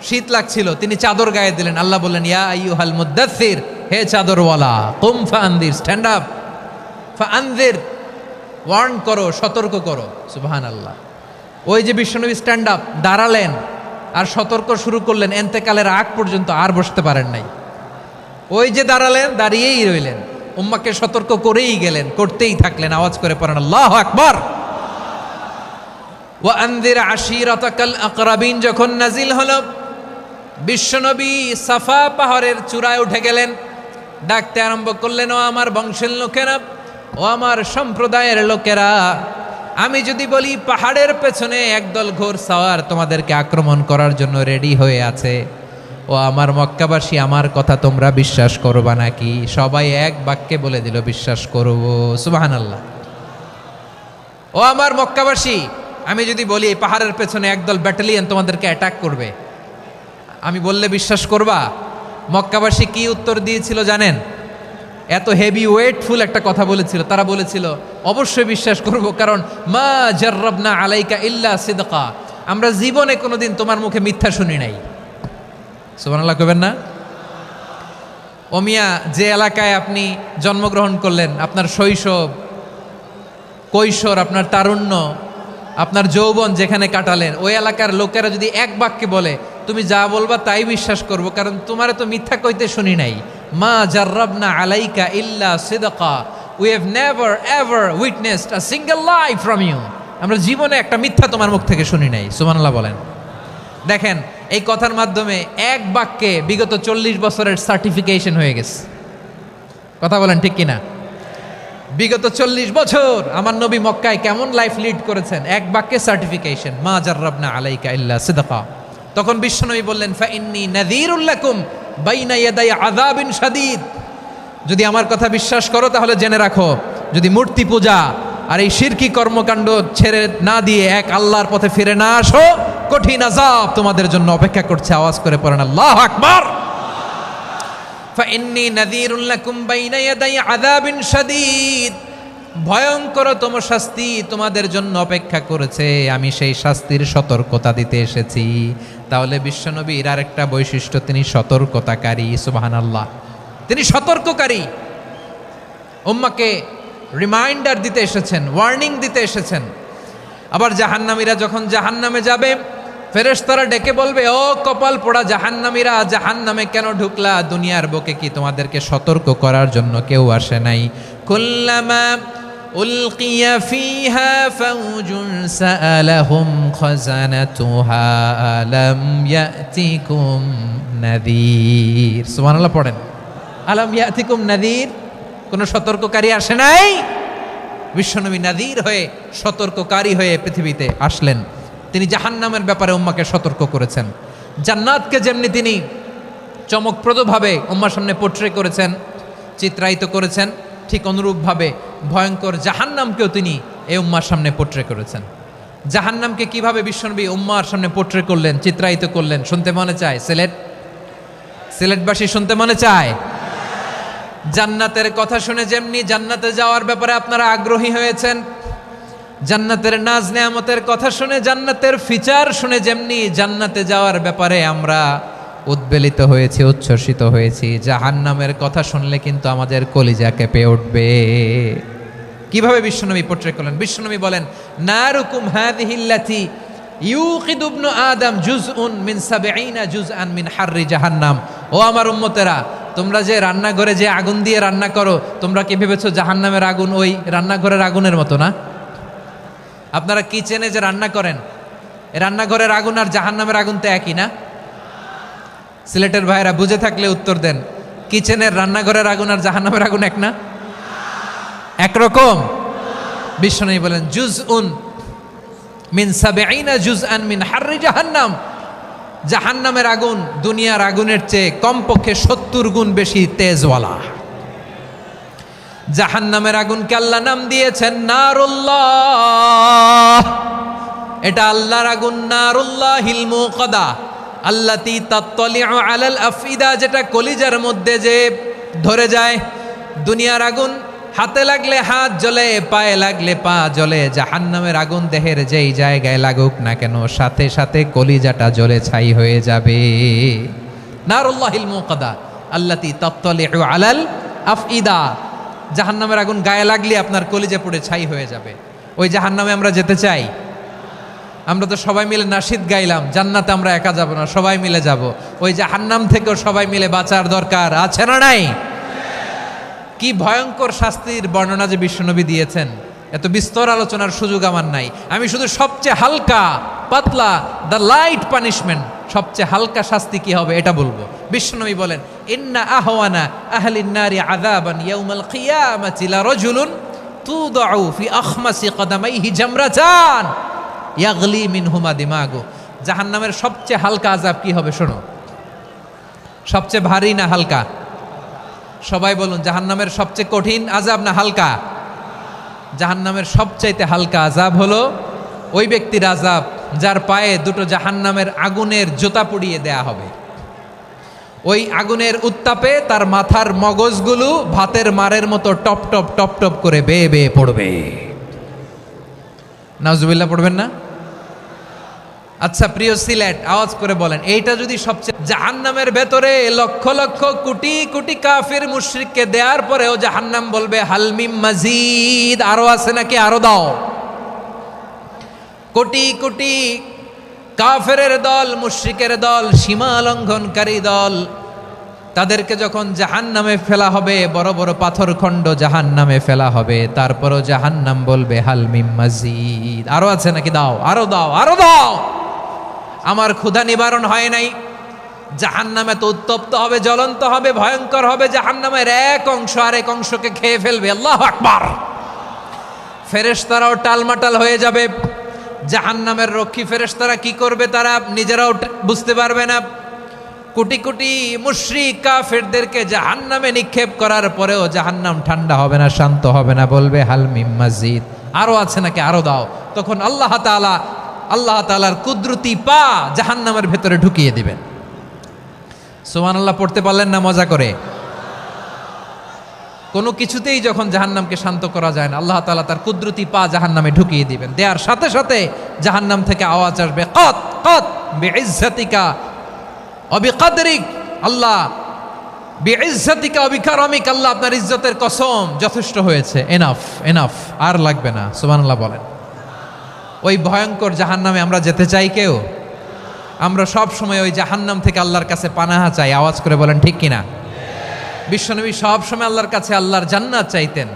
শীত লাগছিল, তিনি চাদর গায়ে দিলেন। আল্লাহ বললেন, ইয়া আইয়ুহাল মুদ্দাসসির, হে চাদরওয়ালা, কুম ফাআনযির, স্ট্যান্ড আপ, ফাআনযির, ওয়ার্ন করো, সতর্ক করো। সুবহানাল্লাহ। ওই যে বিশ্বনবী স্ট্যান্ড আপ, দাঁড়ালেন আর সতর্ক শুরু করলেন, এন্তেকালের আগ পর্যন্ত আর বসতে পারেন নাই। ওই যে দাঁড়ালেন, দাঁড়িয়েই রইলেন, উম্মাকে সতর্ক করেই গেলেন, করতেই থাকলেন। আওয়াজ করে পড়েন আল্লাহু আকবার। ওয়া আনযির আশীরাতাকাল আকরাবিন যখন নাজিল হলো, বিশ্বনবী সাফা পাহাড়ের চূড়ায় উঠে গেলেন, ডাকতে আরম্ভ করলেন, ও আমার বংশের লোকেরা, ও আমার সম্প্রদায়ের লোকেরা, আমি যদি বলি পাহাড়ের পেছনে একদল ঘোড়সাওয়ার তোমাদেরকে আক্রমণ করার জন্য রেডি হয়ে আছে, ও আমার মক্কাবাসী, আমার কথা তোমরা বিশ্বাস করবা নাকি? সবাই এক বাক্যে বলে দিল, বিশ্বাস করব। সুবহানাল্লাহ। ও আমার মক্কাবাসী, আমি যদি বলি এই পাহাড়ের পেছনে একদল ব্যাটালিয়ন তোমাদেরকে অ্যাটাক করবে, আমি বললে বিশ্বাস করবা? মক্কাবাসী কি উত্তর দিয়েছিল জানেন? এত হেভি ওয়েটফুল একটা কথা বলেছিল। তারা বলেছিল, অবশ্যই বিশ্বাস করব, কারণ মা জাররাবনা আলাইকা ইল্লা সিদকা, আমরা জীবনে কোনোদিন তোমার মুখে মিথ্যা শুনি নাই। সুবহানাল্লাহ কইবেন না? ও মিয়া, যে এলাকায় আপনি জন্মগ্রহণ করলেন, আপনার শৈশব, কৈশোর, আপনার তারুণ্য, আপনার যৌবন যেখানে কাটালেন, ওই এলাকার লোকেরা যদি এক বাক্যে বলে তুমি যা বলবা তাই বিশ্বাস করব, কারণ তোমারে তো মিথ্যা কইতে শুনি নাই। মা জাররাবনা আলাইকা ইল্লা সিদকা, we have never ever witnessed a single lie from you, আমরা জীবনে একটা মিথ্যা তোমার মুখ থেকে শুনি নাই। সুবহানাল্লাহ বলেন। দেখেন, এই কথার মাধ্যমে এক বাক্যে বিগত 40 বছরের সার্টিফিকেশন হয়ে গেছে। কথা বলেন ঠিক কিনা? বিগত 40 বছর আমার নবী মক্কায় কেমন লাইফ লিড করেছেন, এক বাক্যে সার্টিফিকেশন, মা জাররাবনা আলাইকা ইল্লা সিদকা। তখন বিশ্বনবী বললেন, ফাইন্নী নাযীরুল লাকুম বাইনা ইয়াদাই আযাবিন শাদীদ, যদি আমার কথা বিশ্বাস করো তাহলে জেনে রাখো, যদি মূর্তি পূজা আর এই শিরকি কর্মকাণ্ড ছেড়ে না দিয়ে এক আল্লাহর পথে ফিরে না আসো, কঠিন আযাব তোমাদের জন্য অপেক্ষা করছে। আওয়াজ করে পড়েন আল্লাহু আকবার। ফাইন্নী নাযীরুন লাকুম বাইনা ইয়াদাই আযাবিন শাদীদ, ভয়ঙ্করতম শাস্তি তোমাদের জন্য অপেক্ষা করেছে, আমি সেই শাস্তির সতর্কতা দিতে এসেছি। তাহলে বিশ্বনবীর আরেকটা বৈশিষ্ট্য, তিনি সতর্কতাকারী। সুবহানাল্লাহ, তিনি সতর্ককারী। উম্মাহকে রিমাইন্ডার দিতে এসেছেন, ওয়ার্নিং দিতে এসেছেন। আবার জাহান্নামীরা যখন জাহান্নামে যাবে, ফেরেশতারা ডেকে বলবে, ও কপাল পোড়া জাহান্নামীরা, জাহান্নামে কেন ঢুকলা? দুনিয়ার বুকে কি তোমাদেরকে সতর্ক করার জন্য কেউ আসে নাই? কুল্লামা উলকিয়া ফিহা ফাউজুন সাআলাহুম খাযানাতুহা আলাম ইয়াতিকুম নাযীর। সুবহানাল্লাহ পড়েন, আলাম ইয়াতিকুম নাযীর, কোন সতর্ককারী আসে নাই? বিশ্বনবী নাযীর হয়ে, সতর্ককারী হয়ে পৃথিবীতে আসলেন। তিনি জাহান্নামের ব্যাপারে উম্মাকে সতর্ক করেছেন। জান্নাতকে যেমনি তিনি চমকপ্রদভাবে উম্মার সামনে পোট্রে করেছেন, চিত্রায়িত করেছেন, ঠিক অনুরূপভাবে ভয়ঙ্কর জাহান্নামকেও তিনি এই উম্মার সামনে পোট্রে করেছেন। জাহান্নামকে কিভাবে বিশ্বনবী উম্মার সামনে পোট্রে করলেন, চিত্রায়িত করলেন, শুনতে মনে চায়? সিলেটবাসী শুনতে মনে চায়? জান্নাতের কথা শুনে যেমনি জান্নাতে যাওয়ার ব্যাপারে আপনারা আগ্রহী হয়েছেন, জান্নাতের নাজ নেয়ামতের কথা শুনে, জান্নাতের ফিচার শুনে যেমনি জান্নাতে যাওয়ার ব্যাপারে আমরা উদ্বেলিত হয়েছি, উচ্ছ্বসিত হয়েছি, জাহান্নামের কথা শুনলে কিন্তু আমাদের কলিজা কেঁপে উঠবে। কিভাবে বিশ্বনবী পোট্রে করলেন? বিশ্বনবী বলেন, নারুকুম হাযিহিল্লাতী ইউকিদু ইবনু আদম জুজউন মিন ৭০ জুজআন মিন হাররি জাহান্নাম। ও আমার উম্মতেরা, তোমরা যে রান্নাঘরে যে আগুন দিয়ে রান্না করো, তোমরা কি ভেবেছো জাহান্নামের আগুন ওই রান্নাঘরের আগুনের মতো না? আপনারা কিচেনে যে রান্না করেন, রান্নাঘরের আগুন আর জাহান্নামের আগুন তো একই না? সিলেটের ভাইরা বুঝে থাকলে উত্তর দেন, কিচেনের রান্নাঘরের আগুন আর জাহান্নামের আগুন এক না? একরকম? বিশ্বনবী বলেন, জুজউন মিন ৭০ জুজআন মিন হাররি জাহান্নাম। জাহান্নামের আগুন দুনিয়ার আগুনের চেয়ে কমপক্ষে ৭০ গুণ বেশি তেজওয়ালা। জাহান্নামের আগুনকে আল্লাহ নাম দিয়েছেন নারুল্লাহ। এটা আল্লাহর আগুন, নারুল্লাহিল মুকাদা আল্লাতী তাত্তালিউ আলাল আফইদা, যেটা কলিজার মধ্যে যে ধরে যায়। দুনিয়ার আগুন হাতে লাগলে হাত জ্বলে, পায়ে লাগলে পা জ্বলে। জাহান্নামের আগুন দেহের যেই জায়গায় লাগুক না কেন, সাথে সাথে কলিজাটা জ্বলে ছাই হয়ে যাবে। নারুল্লাহিল মুকাদা আল্লাতী তাত্তালিউ আলাল আফইদা, জাহান্নামের আগুন গায়ে লাগলে আপনার কলিজা পুড়ে ছাই হয়ে যাবে। ওই জাহান্নামে আমরা যেতে চাই? আমরা তো সবাই মিলে নাশিদ গাইলাম, জান্নাতে আমরা একা যাব না, সবাই মিলে যাব। ওই জাহান্নাম থেকেও সবাই মিলে বাঁচার দরকার আছে না নাই? কি ভয়ঙ্কর শাস্তির বর্ণনা যে বিশ্বনবী দিয়েছেন, এত বিস্তর আলোচনার সুযোগ আমার নাই। আমি শুধু সবচেয়ে হালকা পাতলা, দ্য লাইট পানিশমেন্ট, সবচেয়ে হালকা শাস্তি কি হবে এটা বলবো। বিশ্বনবী বলেন, ইন্না আহওয়ানা আহলিন নারি আযাবান ইয়াউমাল কিয়ামাতি লারাজুলুন তুদাউ ফি আখমাসি কদামাইহি জামরাতান ইয়াগলি মিনহুমা দিমাগু। জাহান্নামের সবচেয়ে হালকা আযাব কি হবে শোনো। সবচেয়ে ভারী না হালকা? সবাই বলুন, জাহান্নামের সবচেয়ে কঠিন আযাব না হালকা? জাহান্নামের সবচাইতে হালকা আযাব হলো ওই ব্যক্তির আযাব যার পায়ে দুটো জাহান্নামের আগুনের জুতা পুড়িয়ে দেয়া হবে। ওই আগুনের উত্তাপে তার মাথার মগজগুলো ভাতের মারের মতো টপ টপ টপ টপ করে বেয়ে বেয়ে পড়বে। নাউজুবিল্লাহ পড়বেন না? আচ্ছা প্রিয় সিলেট, আওয়াজ করে বলেন, এইটা যদি সবচেয়ে, জাহান্নামের ভেতরে লক্ষ লক্ষ কোটি কোটি কাফির মুশরিককে দেওয়ার পরেও জাহান্নাম বলবে হালমিম মাজিদ, আরো আছে নাকি, আরো দাও। কোটি কোটি কাফেরের দল, মুশরিকের দল, সীমা লঙ্ঘনকারী দল, তাদেরকে যখন জাহান্নামে ফেলা হবে, বড় বড় পাথর খণ্ড জাহান্নামে ফেলা হবে, তারপরও জাহান্নাম বলবে হালমিম মাজিদ, আরো আছে নাকি, দাও, আরো দাও, আরো দাও। আমার ক্ষুধা নিবারণ হয় নাই। জাহান্নামে তো উত্তপ্ত হবে, জ্বলন্ত হবে, ভয়ঙ্কর হবে। জাহান্নামের এক অংশ আরেক অংশকে খেয়ে ফেলবে। আল্লাহু আকবার। ফেরেশতারাও টালমাটাল হয়ে যাবে। জাহান্নামের রক্ষী ফেরেশতারা কি করবে তারা নিজেরাও বুঝতে পারবে না। কোটি কোটি মুশরিক কাফেরদেরকে জাহান্নামে নিক্ষেপ করার পরেও জাহান্নাম ঠান্ডা হবে না, শান্ত হবে না, বলবে হালমিম মাজিদ, আরো আছে নাকি, আরো দাও। তখন আল্লাহ তাআলা আল্লাহ তাআলার কুদরতি পা জাহান্নামের ভেতরে ঢুকিয়ে দিবেন। সুবহানাল্লাহ পড়তে পারলেন না মজা করে? কোনো কিছুতেই যখন জাহান্নামকে শান্ত করা যায় না, আল্লাহ তাআলা তার কুদরতি পা জাহান্নামে ঢুকিয়ে দিবেন। দেওয়ার সাথে সাথে জাহান্নাম থেকে আওয়াজ আসবে, কত কত বিইজ্জাতিকা ওয়া বিকদরিক, আল্লাহ বিইজ্জাতিকা ওয়া বিকারামিক, আল্লাহ আপনার ইজ্জতের কসম, যথেষ্ট হয়েছে, এনাফ এনাফ, আর লাগবে না। সুবহানাল্লাহ বলেন। ওই ভয়ঙ্কর জাহান্নামে আমরা যেতে চাই কেউ? আমরা সব সময় ওই জাহান্নাম থেকে আল্লাহর কাছে পানাহা চাই। আওয়াজ করে বলেন ঠিক কিনা? বিশ্বনবী সব সময় আল্লাহর কাছে আল্লাহর জান্নাত চাইতেন,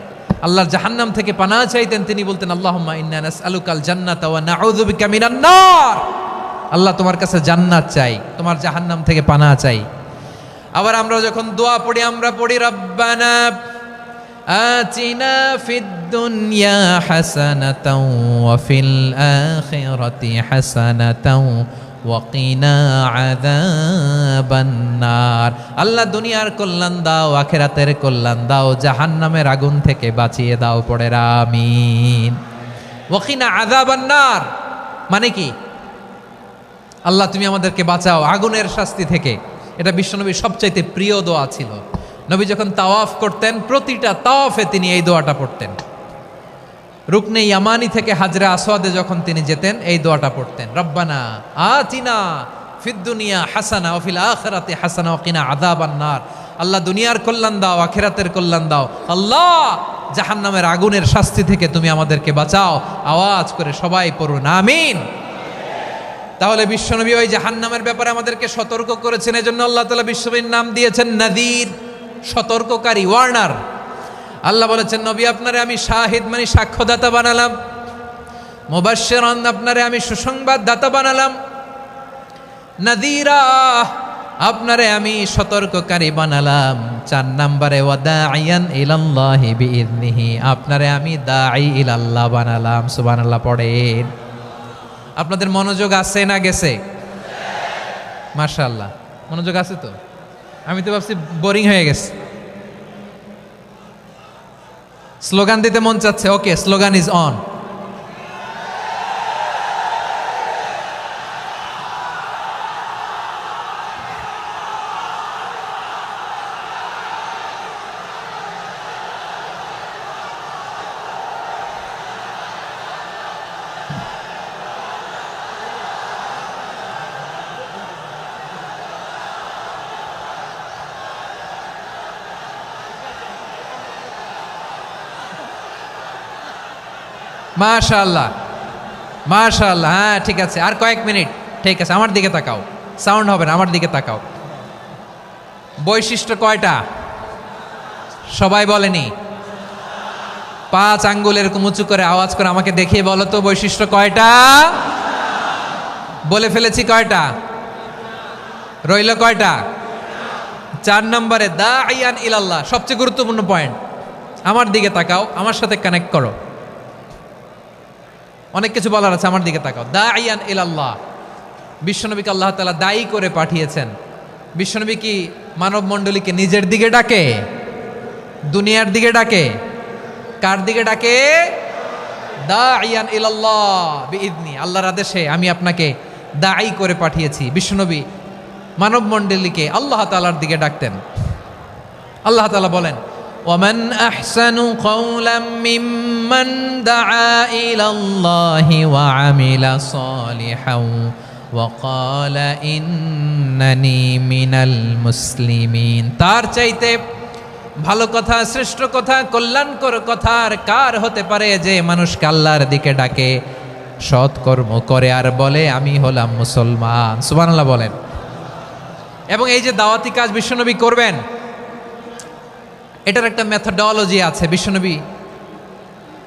আল্লাহর জাহান্নাম থেকে পানাহা চাইতেন। তিনি বলতেন, আল্লাহুম্মা ইন্না নাসআলুকাল জান্নাতা ওয়া নাউযু বিকা মিনান নার। আল্লাহ তোমার কাছে জান্নাত চাই, তোমার জাহান্নাম থেকে পানাহা চাই। আবার আমরা যখন দোয়া পড়ি, আমরা পড়ি রব্বানা আতিনা ফিদ দুনিয়া হাসানাতাও ওয়া ফিল আখিরাতি হাসানাতাও ওয়া কিনা আযাবান নার। আল্লাহ দুনিয়ার কল্যাণ দাও, আখিরাতের কল্যাণ দাও, জাহান্নামের আগুন থেকে বাঁচিয়ে দাও। পড়ে আমিন। ওয়া কিনা আযাবান নার মানে কি? আল্লাহ তুমি আমাদেরকে বাঁচাও আগুনের শাস্তি থেকে। এটা বিশ্বনবীর সবচাইতে প্রিয় দোয়া ছিল। নবী যখন তাওয়াফ করতেন, প্রতিটা তাওয়াফে তিনি এই দোয়াটা পড়তেন। রুকনে ইয়ামানি থেকে হাজরে আসওয়াদে যখন তিনি যেতেন, এই দোয়াটা পড়তেন, রব্বানা আতিনা ফিদ দুনিয়া হাসানা ওয়া ফিল আখিরাতি হাসানা ওয়া কিনা আযাবান নার। আল্লাহ দুনিয়ার কল্যাণ দাও, আখিরাতের কল্যাণ দাও। আল্লাহ জাহান্নামের আগুনের শাস্তি থেকে তুমি আমাদেরকে বাঁচাও। আওয়াজ করে সবাই পড়ুন আমিন। তাহলে বিশ্বনবী ওই জাহান্নামের ব্যাপারে আমাদেরকে সতর্ক করেছেন। এজন্য আল্লাহ তাআলা বিশ্বনবীর নাম দিয়েছেন নাযীর, সতর্ককারী, ওয়ার্নার। আল্লাহ বলেছেন, নবী আপনারে আমি শাহিদ মানে সাক্ষ্যদাতা বানালাম, মুবাশশিরান আপনারে আমি সুসংবাদ দাতা বানালাম, নাযীরা আপনারে আমি সতর্ককারী বানালাম। 4 নম্বরে ওয়া দাঈয়ান ইলাল্লাহি বিইذনিহি, আপনারে আমি দাঈ ইলাল্লাহ বানালাম। সুবহানাল্লাহ পড়েন। আপনাদের মনোযোগ আছে না গেছে? মাশাআল্লাহ মনোযোগ আছে তো। আমি তো ভাবছি বোরিং হয়ে গেছে। স্লোগান দিতে মন চাচ্ছে। ওকে, স্লোগান ইজ অন। মাশাআল্লাহ মাশাআল্লাহ। হ্যাঁ ঠিক আছে, আর কয়েক মিনিট। ঠিক আছে, আমার দিকে তাকাও, সাউন্ড হবে না, আমার দিকে তাকাও। বৈশিষ্ট্য কয়টা সবাই বলেনি? 5 আঙ্গুল এরকম উঁচু করে আওয়াজ করে আমাকে দেখিয়ে বলো তো বৈশিষ্ট্য কয়টা? বলে ফেলেছি কয়টা? রইল কয়টা? 4 নম্বরে দাঈয়ান ইলাল্লাহ, সবচেয়ে গুরুত্বপূর্ণ পয়েন্ট। আমার দিকে তাকাও, আমার সাথে কানেক্ট করো। অনেক কিছু বলার আছে, আমার দিকে তাকাও। দাঈয়ান ইলাল্লাহ, বিশ্বনবীকে আল্লাহ তাআলা দায়ী করে পাঠিয়েছেন। বিশ্বনবী কি মানব মণ্ডলীকে নিজের দিকে ডাকে? দুনিয়ার দিকে ডাকে? কার দিকে ডাকে? দাঈয়ান ইলাল্লাহ বিইذনি, আল্লাহর আদেশে আমি আপনাকে দায়ী করে পাঠিয়েছি। বিশ্বনবী মানব মণ্ডলীকে আল্লাহ তাআলার দিকে ডাকতেন। আল্লাহ তাআলা বলেন, ومن أحسن قولا ممن دعا إلى الله وعمل صالحا وقال إنني من المسلمين। তার চাইতে ভালো কথা, শ্রেষ্ঠ কথা, কল্যাণকর কথা আর কার হতে পারে যে মানুষকে আল্লাহর দিকে ডাকে, সৎকর্ম করে আর বলে আমি হলাম মুসলমান। সুবহানাল্লাহ বলেন। এবং এই যে দাওয়াতি কাজ বিশ্বনবী করবেন, এটার একটা মেথডোলজি আছে। বিশ্বনবী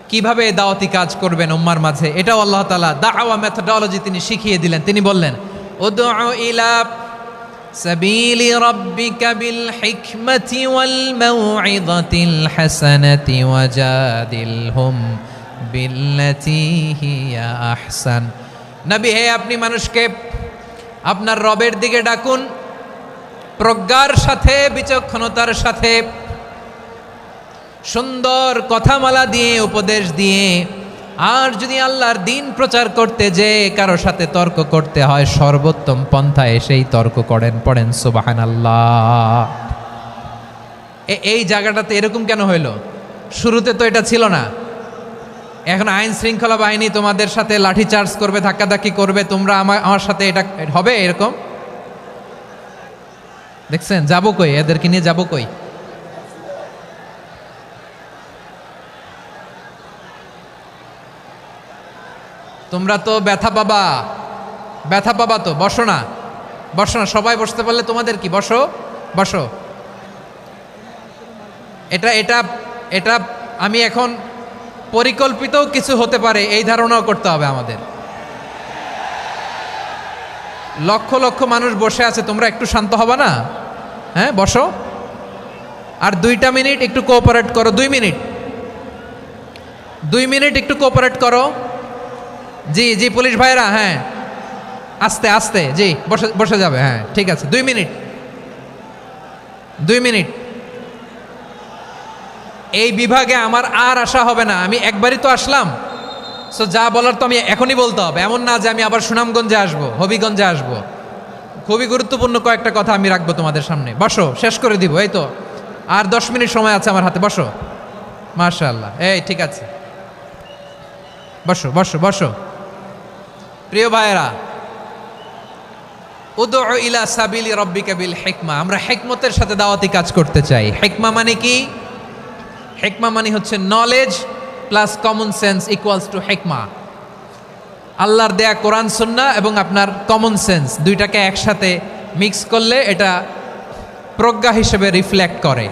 কিভাবে দাওয়াতি কাজ করবেন উম্মার মাঝে, এটাও আল্লাহ তাআলা দাওয়া মেথডোলজি তিনি শিখিয়ে দিলেন। তিনি বললেন, উদউ ইলা সাবিলি রাব্বিকা বিল হিকমাতি ওয়াল মাউইযাতিল হাসানাতি ওয়াজাদিলহুম বিল্লাতী হিয়া আহসান। নবী হে, আপনি মানুষকে আপনার রবের দিকে ডাকুন প্রজ্ঞার সাথে, বিচক্ষণতার সাথে, সুন্দর কথামালা দিয়ে, উপদেশ দিয়ে, আর যদি আল্লাহর দিন প্রচার করতে যে কারো সাথে তর্ক করতে হয়, সর্বোত্তম পন্থায় সেই তর্ক করেন। পড়েন সুবহানাল্লাহ। এই জায়গাটাতে এরকম কেন হইলো? শুরুতে তো এটা ছিল না। এখন আইন শৃঙ্খলা বাহিনী তোমাদের সাথে লাঠি চার্জ করবে, ধাক্কাধাক্কি করবে, তোমরা আমার সাথে এটা হবে এরকম? দেখছেন যাবো কই? এদেরকে নিয়ে যাবো কই? তোমরা তো ব্যথা পাবা, ব্যথা পাবা তো। বসো না, বসো না, সবাই বসতে পারলে তোমাদের কি? বসো বসো। এটা এটা এটা আমি এখন পরিকল্পিত কিছু হতে পারে এই ধারণাও করতে হবে আমাদের। লক্ষ লক্ষ মানুষ বসে আছে, তোমরা একটু শান্ত হবা না? হ্যাঁ বসো। আর 2টা মিনিট একটু কোঅপারেট করো। 2 মিনিট, 2 মিনিট একটু কোঅপারেট করো। জি জি পুলিশ ভাইরা, হ্যাঁ আস্তে আস্তে, জি বসে বসে যাবে। হ্যাঁ ঠিক আছে, 2 মিনিট, 2 মিনিট। এই বিভাগে আমার আর আসা হবে না, আমি একবারই তো আসলাম। সো যা বলার তো আমি এখনই বলতে হবে, এমন না যে আমি আবার সুনামগঞ্জে আসবো, হবিগঞ্জে আসবো। খুবই গুরুত্বপূর্ণ কয়েকটা কথা আমি রাখবো তোমাদের সামনে। বসো, শেষ করে দিব। এই তো আর 10 মিনিট সময় আছে আমার হাতে। বসো। মাশাআল্লাহ, এই ঠিক আছে, বসো বসো বসো। প্রিয় ভাইয়েরা, উদউ ইলা সাবিলি রাব্বিকা বিল হিকমা, আমরা হিকমতের সাথে দাওয়াতি কাজ করতে চাই। হিকমা মানে কি? হিকমা মানে হচ্ছে knowledge plus common sense equals to হিকমা। আল্লাহর দেয়া কোরআন সুন্নাহ এবং আপনার কমন সেন্স দুইটাকে একসাথে মিক্স করলে এটা প্রজ্ঞা হিসেবে রিফ্লেক্ট করে।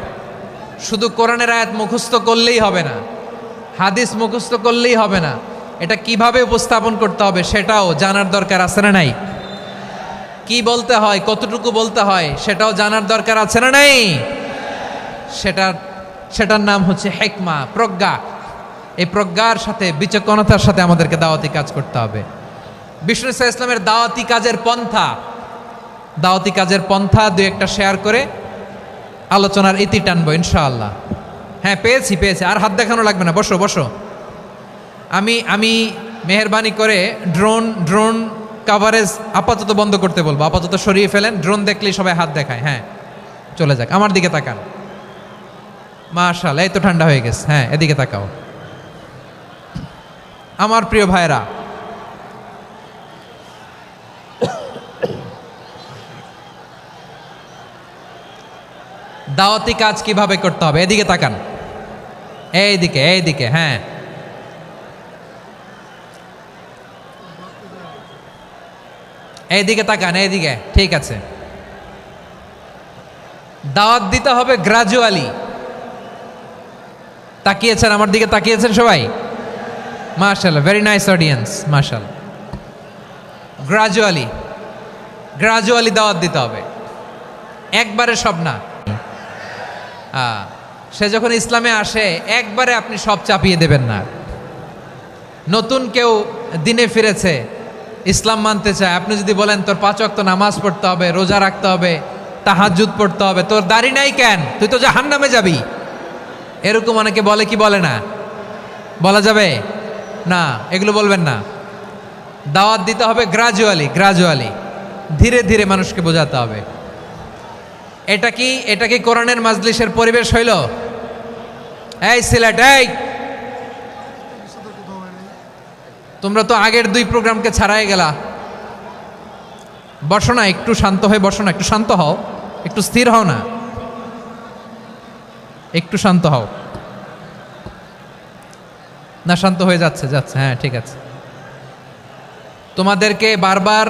শুধু কোরআনের আয়াত মুখস্থ করলেই হবে না, হাদিস মুখস্থ করলেই হবে না, এটা কিভাবে উপস্থাপন করতে হবে সেটাও জানার দরকার আছে না নাই? কি বলতে হয়, কতটুকু বলতে হয় সেটাও জানার দরকার আছে না নাই? সেটার নাম হচ্ছে হিকমা, প্রজ্ঞা। এই প্রজ্ঞার সাথে, বিচক্ষণতার সাথে আমাদেরকে দাওয়াতি কাজ করতে হবে। বিষ্ণু ইসা ইসলামের দাওয়াতি কাজের পন্থা 2-1টা শেয়ার করে আলোচনার ইতি টানবো ইনশাআল্লাহ। হ্যাঁ পেয়েছি, আর হাত দেখানো লাগবে না, বসো বসো। আমি মেহেরবানি করে ড্রোন কাভারেজ আপাতত বন্ধ করতে বলবো, আপাতত সরিয়ে ফেলেন। ড্রোন দেখলেই সবাই হাত দেখায়, হ্যাঁ চলে যাক। আমার দিকে তাকান। মাশাআল্লাহ, এই তো ঠান্ডা হয়ে গেছে। হ্যাঁ এদিকে তাকাও। আমার প্রিয় ভাইরা, দাওয়াতি কাজ কিভাবে করতে হবে এদিকে তাকান। এইদিকে, হ্যাঁ এইদিকে তাকান, এইদিকে, ঠিক আছে। দাওয়াত দিতে হবে গ্রাজুয়ালি। তাকিয়েছেন আমার দিকে, তাকিয়েছেন সবাই? মাশাআল্লাহ, ভেরি নাইস অডিয়েন্স, মাশাআল্লাহ। গ্রাজুয়ালি দাওয়াত দিতে হবে, একবারে সব না। সে যখন ইসলামে আসে একবারে আপনি সব চাপিয়ে দেবেন না। নতুন কেউ দিনে ফিরেছে, ইসলাম মানতে চায়, আপনি যদি বলেন তোর 5 ওয়াক্ত নামাজ পড়তে হবে, রোজা রাখতে হবে, তাহাজ্জুদ পড়তে হবে, তোর দাড়ি নাই কেন, তুই তো জাহান্নামে যাবি, এরকম অনেকে বলে কি বলে না? বলা যাবে না, এগুলো বলবেন না। দাওয়াত দিতে হবে গ্রাজুয়ালি, ধীরে ধীরে মানুষকে বোঝাতে হবে। এটা কি কোরআনের মাজলিসের পরিবেশ হইল? এই সিলেট, এই তোমরা তো আগের 2 প্রোগ্রামকে ছাড়াই গেলা। বসো না, একটু শান্ত হয়ে বসো না, একটু শান্ত হও, একটু স্থির হও না, একটু শান্ত হও না। শান্ত হয়ে যাচ্ছে, হ্যাঁ ঠিক আছে। তোমাদেরকে বারবার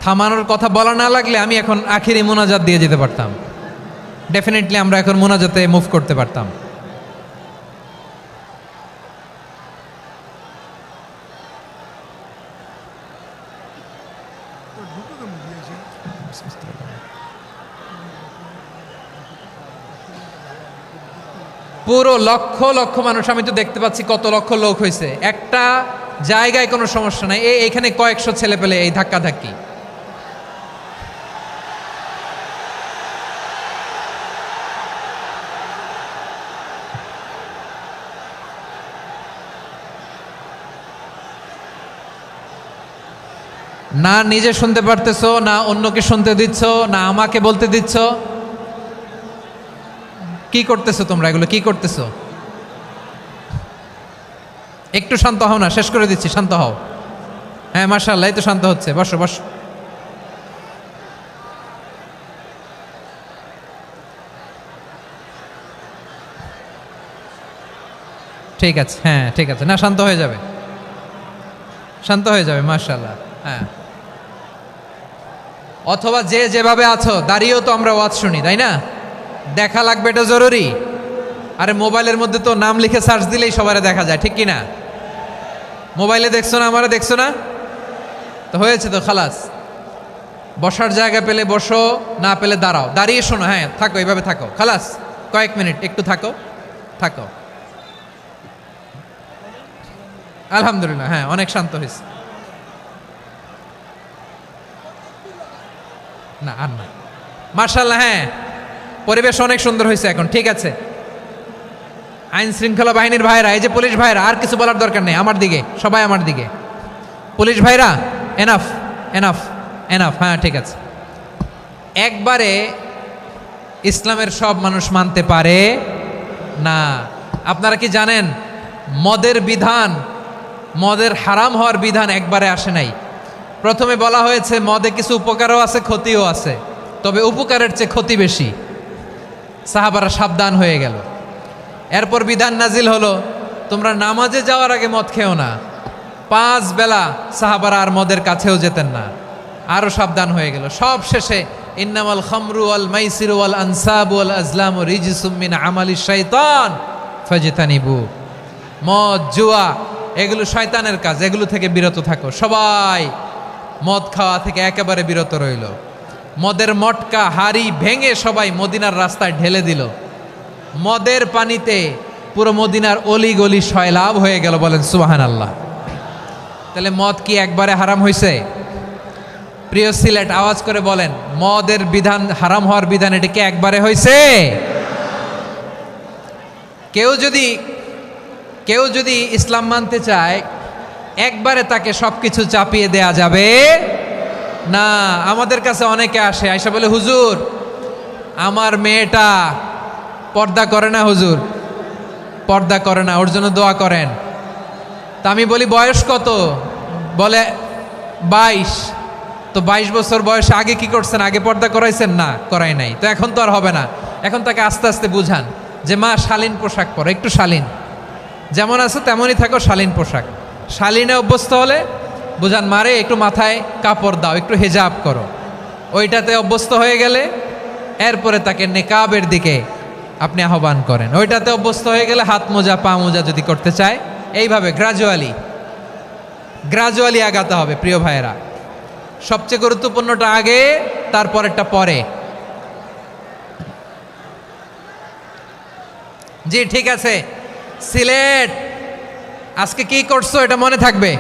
থামানোর কথা বলা না লাগলে আমি এখন আখিরি মোনাজাত দিয়ে যেতে পারতাম। ডেফিনেটলি আমরা এখন মোনাজাতে মুভ করতে পারতাম। পুরো লক্ষ লক্ষ মানুষ, আমি তো দেখতে পাচ্ছি কত লক্ষ লোক হয়েছে। একটা জায়গায় কোনো সমস্যা নাই, এখানে কয়েকশো ছেলে পেলে এই ধাক্কাধাক্কি। না নিজে শুনতে পারতেছো, না অন্যকে শুনতে দিচ্ছ, না আমাকে বলতে দিচ্ছ। কি করতেছো তোমরা? এগুলো কি করতেছো? একটু শান্ত হও না, শেষ করে দিচ্ছি, শান্ত হও। হ্যাঁ মাশাআল্লাহ, এই তো শান্ত হচ্ছে। বসো বসো। ঠিক আছে, হ্যাঁ ঠিক আছে, না শান্ত হয়ে যাবে, শান্ত হয়ে যাবে, মাশাআল্লাহ। হ্যাঁ, অথবা যে যেভাবে আছো দাঁড়িয়েও তো আমরা ওয়াজ শুনি, তাই না? দেখা লাগবে, এটা জরুরি। আরে মোবাইলের মধ্যে তো নাম লিখে সার্চ দিলেই সবারে দেখা যায়, ঠিক কি না? মোবাইলে দেখছো না, আমারে দেখছো না, তো হয়েছে তো, খালাস। বসার জায়গা পেলে বসো, না পেলে দাঁড়াও, দাঁড়িয়ে শোনো। হ্যাঁ থাকো, এইভাবে থাকো, খালাস। কয়েক মিনিট একটু থাকো, থাকো। আলহামদুলিল্লাহ, হ্যাঁ অনেক শান্ত হয়েছে। না আর না, মাশাআল্লাহ। হ্যাঁ, পরিবেশ অনেক সুন্দর হয়েছে এখন, ঠিক আছে। আইন শৃঙ্খলা বাহিনীর ভাইরা, এই যে পুলিশ ভাইরা, আর কিছু বলার দরকার নেই, আমার দিকে সবাই, আমার দিকে। পুলিশ ভাইরা, এনাফ এনাফ এনাফ। হ্যাঁ ঠিক আছে। একবারে ইসলামের সব মানুষ মানতে পারে না। আপনারা কি জানেন মদের বিধান, মদের হারাম হওয়ার বিধান একবারে আসে নাই। প্রথমে বলা হয়েছে মদে কিছু উপকারও আছে, ক্ষতিও আছে, তবে উপকারের চেয়ে ক্ষতি বেশি। সাহাবারা সাবধান হয়ে গেল। এরপর বিধান নাজিল হলো, তোমরা নামাজে যাওয়ার আগে মদ খেও না। 5 বেলা সাহাবারা আর মদের কাছেও যেতেন না, আরো সাবধান হয়ে গেল। সব শেষে ইন্নামাল খামরু ওয়াল মাইসিরু ওয়াল আনসাবু ওয়াল আজলামু রিজসুম মিন আমালিশ শাইতান ফাজতানিবু। মদ, জুয়া এগুলো শয়তানের কাজ, এগুলো থেকে বিরত থাকো। সবাই মদ খাওয়া থেকে একেবারে বিরত রইল। মদের মটকা হাড়ি ভেঙে সবাই মদিনার রাস্তায় ঢেলে দিল। মদের পানিতে পুরো মদিনার অলি গলি সয়লাভ হয়ে গেল। বলেন সুবহানাল্লাহ। তাহলে মদ কি একবারে হারাম হয়েছে? প্রিয় সিলেট, আওয়াজ করে বলেন, মদের বিধান, হারাম হওয়ার বিধান, এটা কি একবারে হয়েছে? কেউ যদি ইসলাম মানতে চায়, একবারে তাকে সবকিছু চাপিয়ে দেয়া যাবে না। আমাদের কাছে অনেকে আসে, আয়সা বলে, হুজুর আমার মেয়েটা পর্দা করে না, হুজুর পর্দা করে না, ওর জন্য দোয়া করেন। তা আমি বলি বয়স কত? বলে 22। তো 22 বছর বয়সে আগে কি করছেন? আগে পর্দা করাইছেন? না, করাই নাই। তো এখন তো আর হবে না। এখন তাকে আস্তে আস্তে বুঝান যে মা শালীন পোশাক পরো, একটু শালীন, যেমন আছে তেমনই থাকো, শালীন পোশাক। শালীনে অভ্যস্ত হলে বুঝান, মারে একটু মাথায় কাপড় দাও, একটু হেজাব করো। ওইটাতে অভ্যস্ত হয়ে গেলে এরপরে তাকে নেকাবের দিকে আপনি আহ্বান করেন। ওইটাতে অভ্যস্ত হয়ে গেলে হাত মোজা, পা মোজা যদি করতে চায়, এইভাবে গ্রাজুয়ালি আগাতে হবে। প্রিয় ভাইয়েরা, সবচেয়ে গুরুত্বপূর্ণটা আগে, তারপরেরটা পরে। জি ঠিক আছে। সিলেট, আজকে কি করছো এটা মনে থাকবে।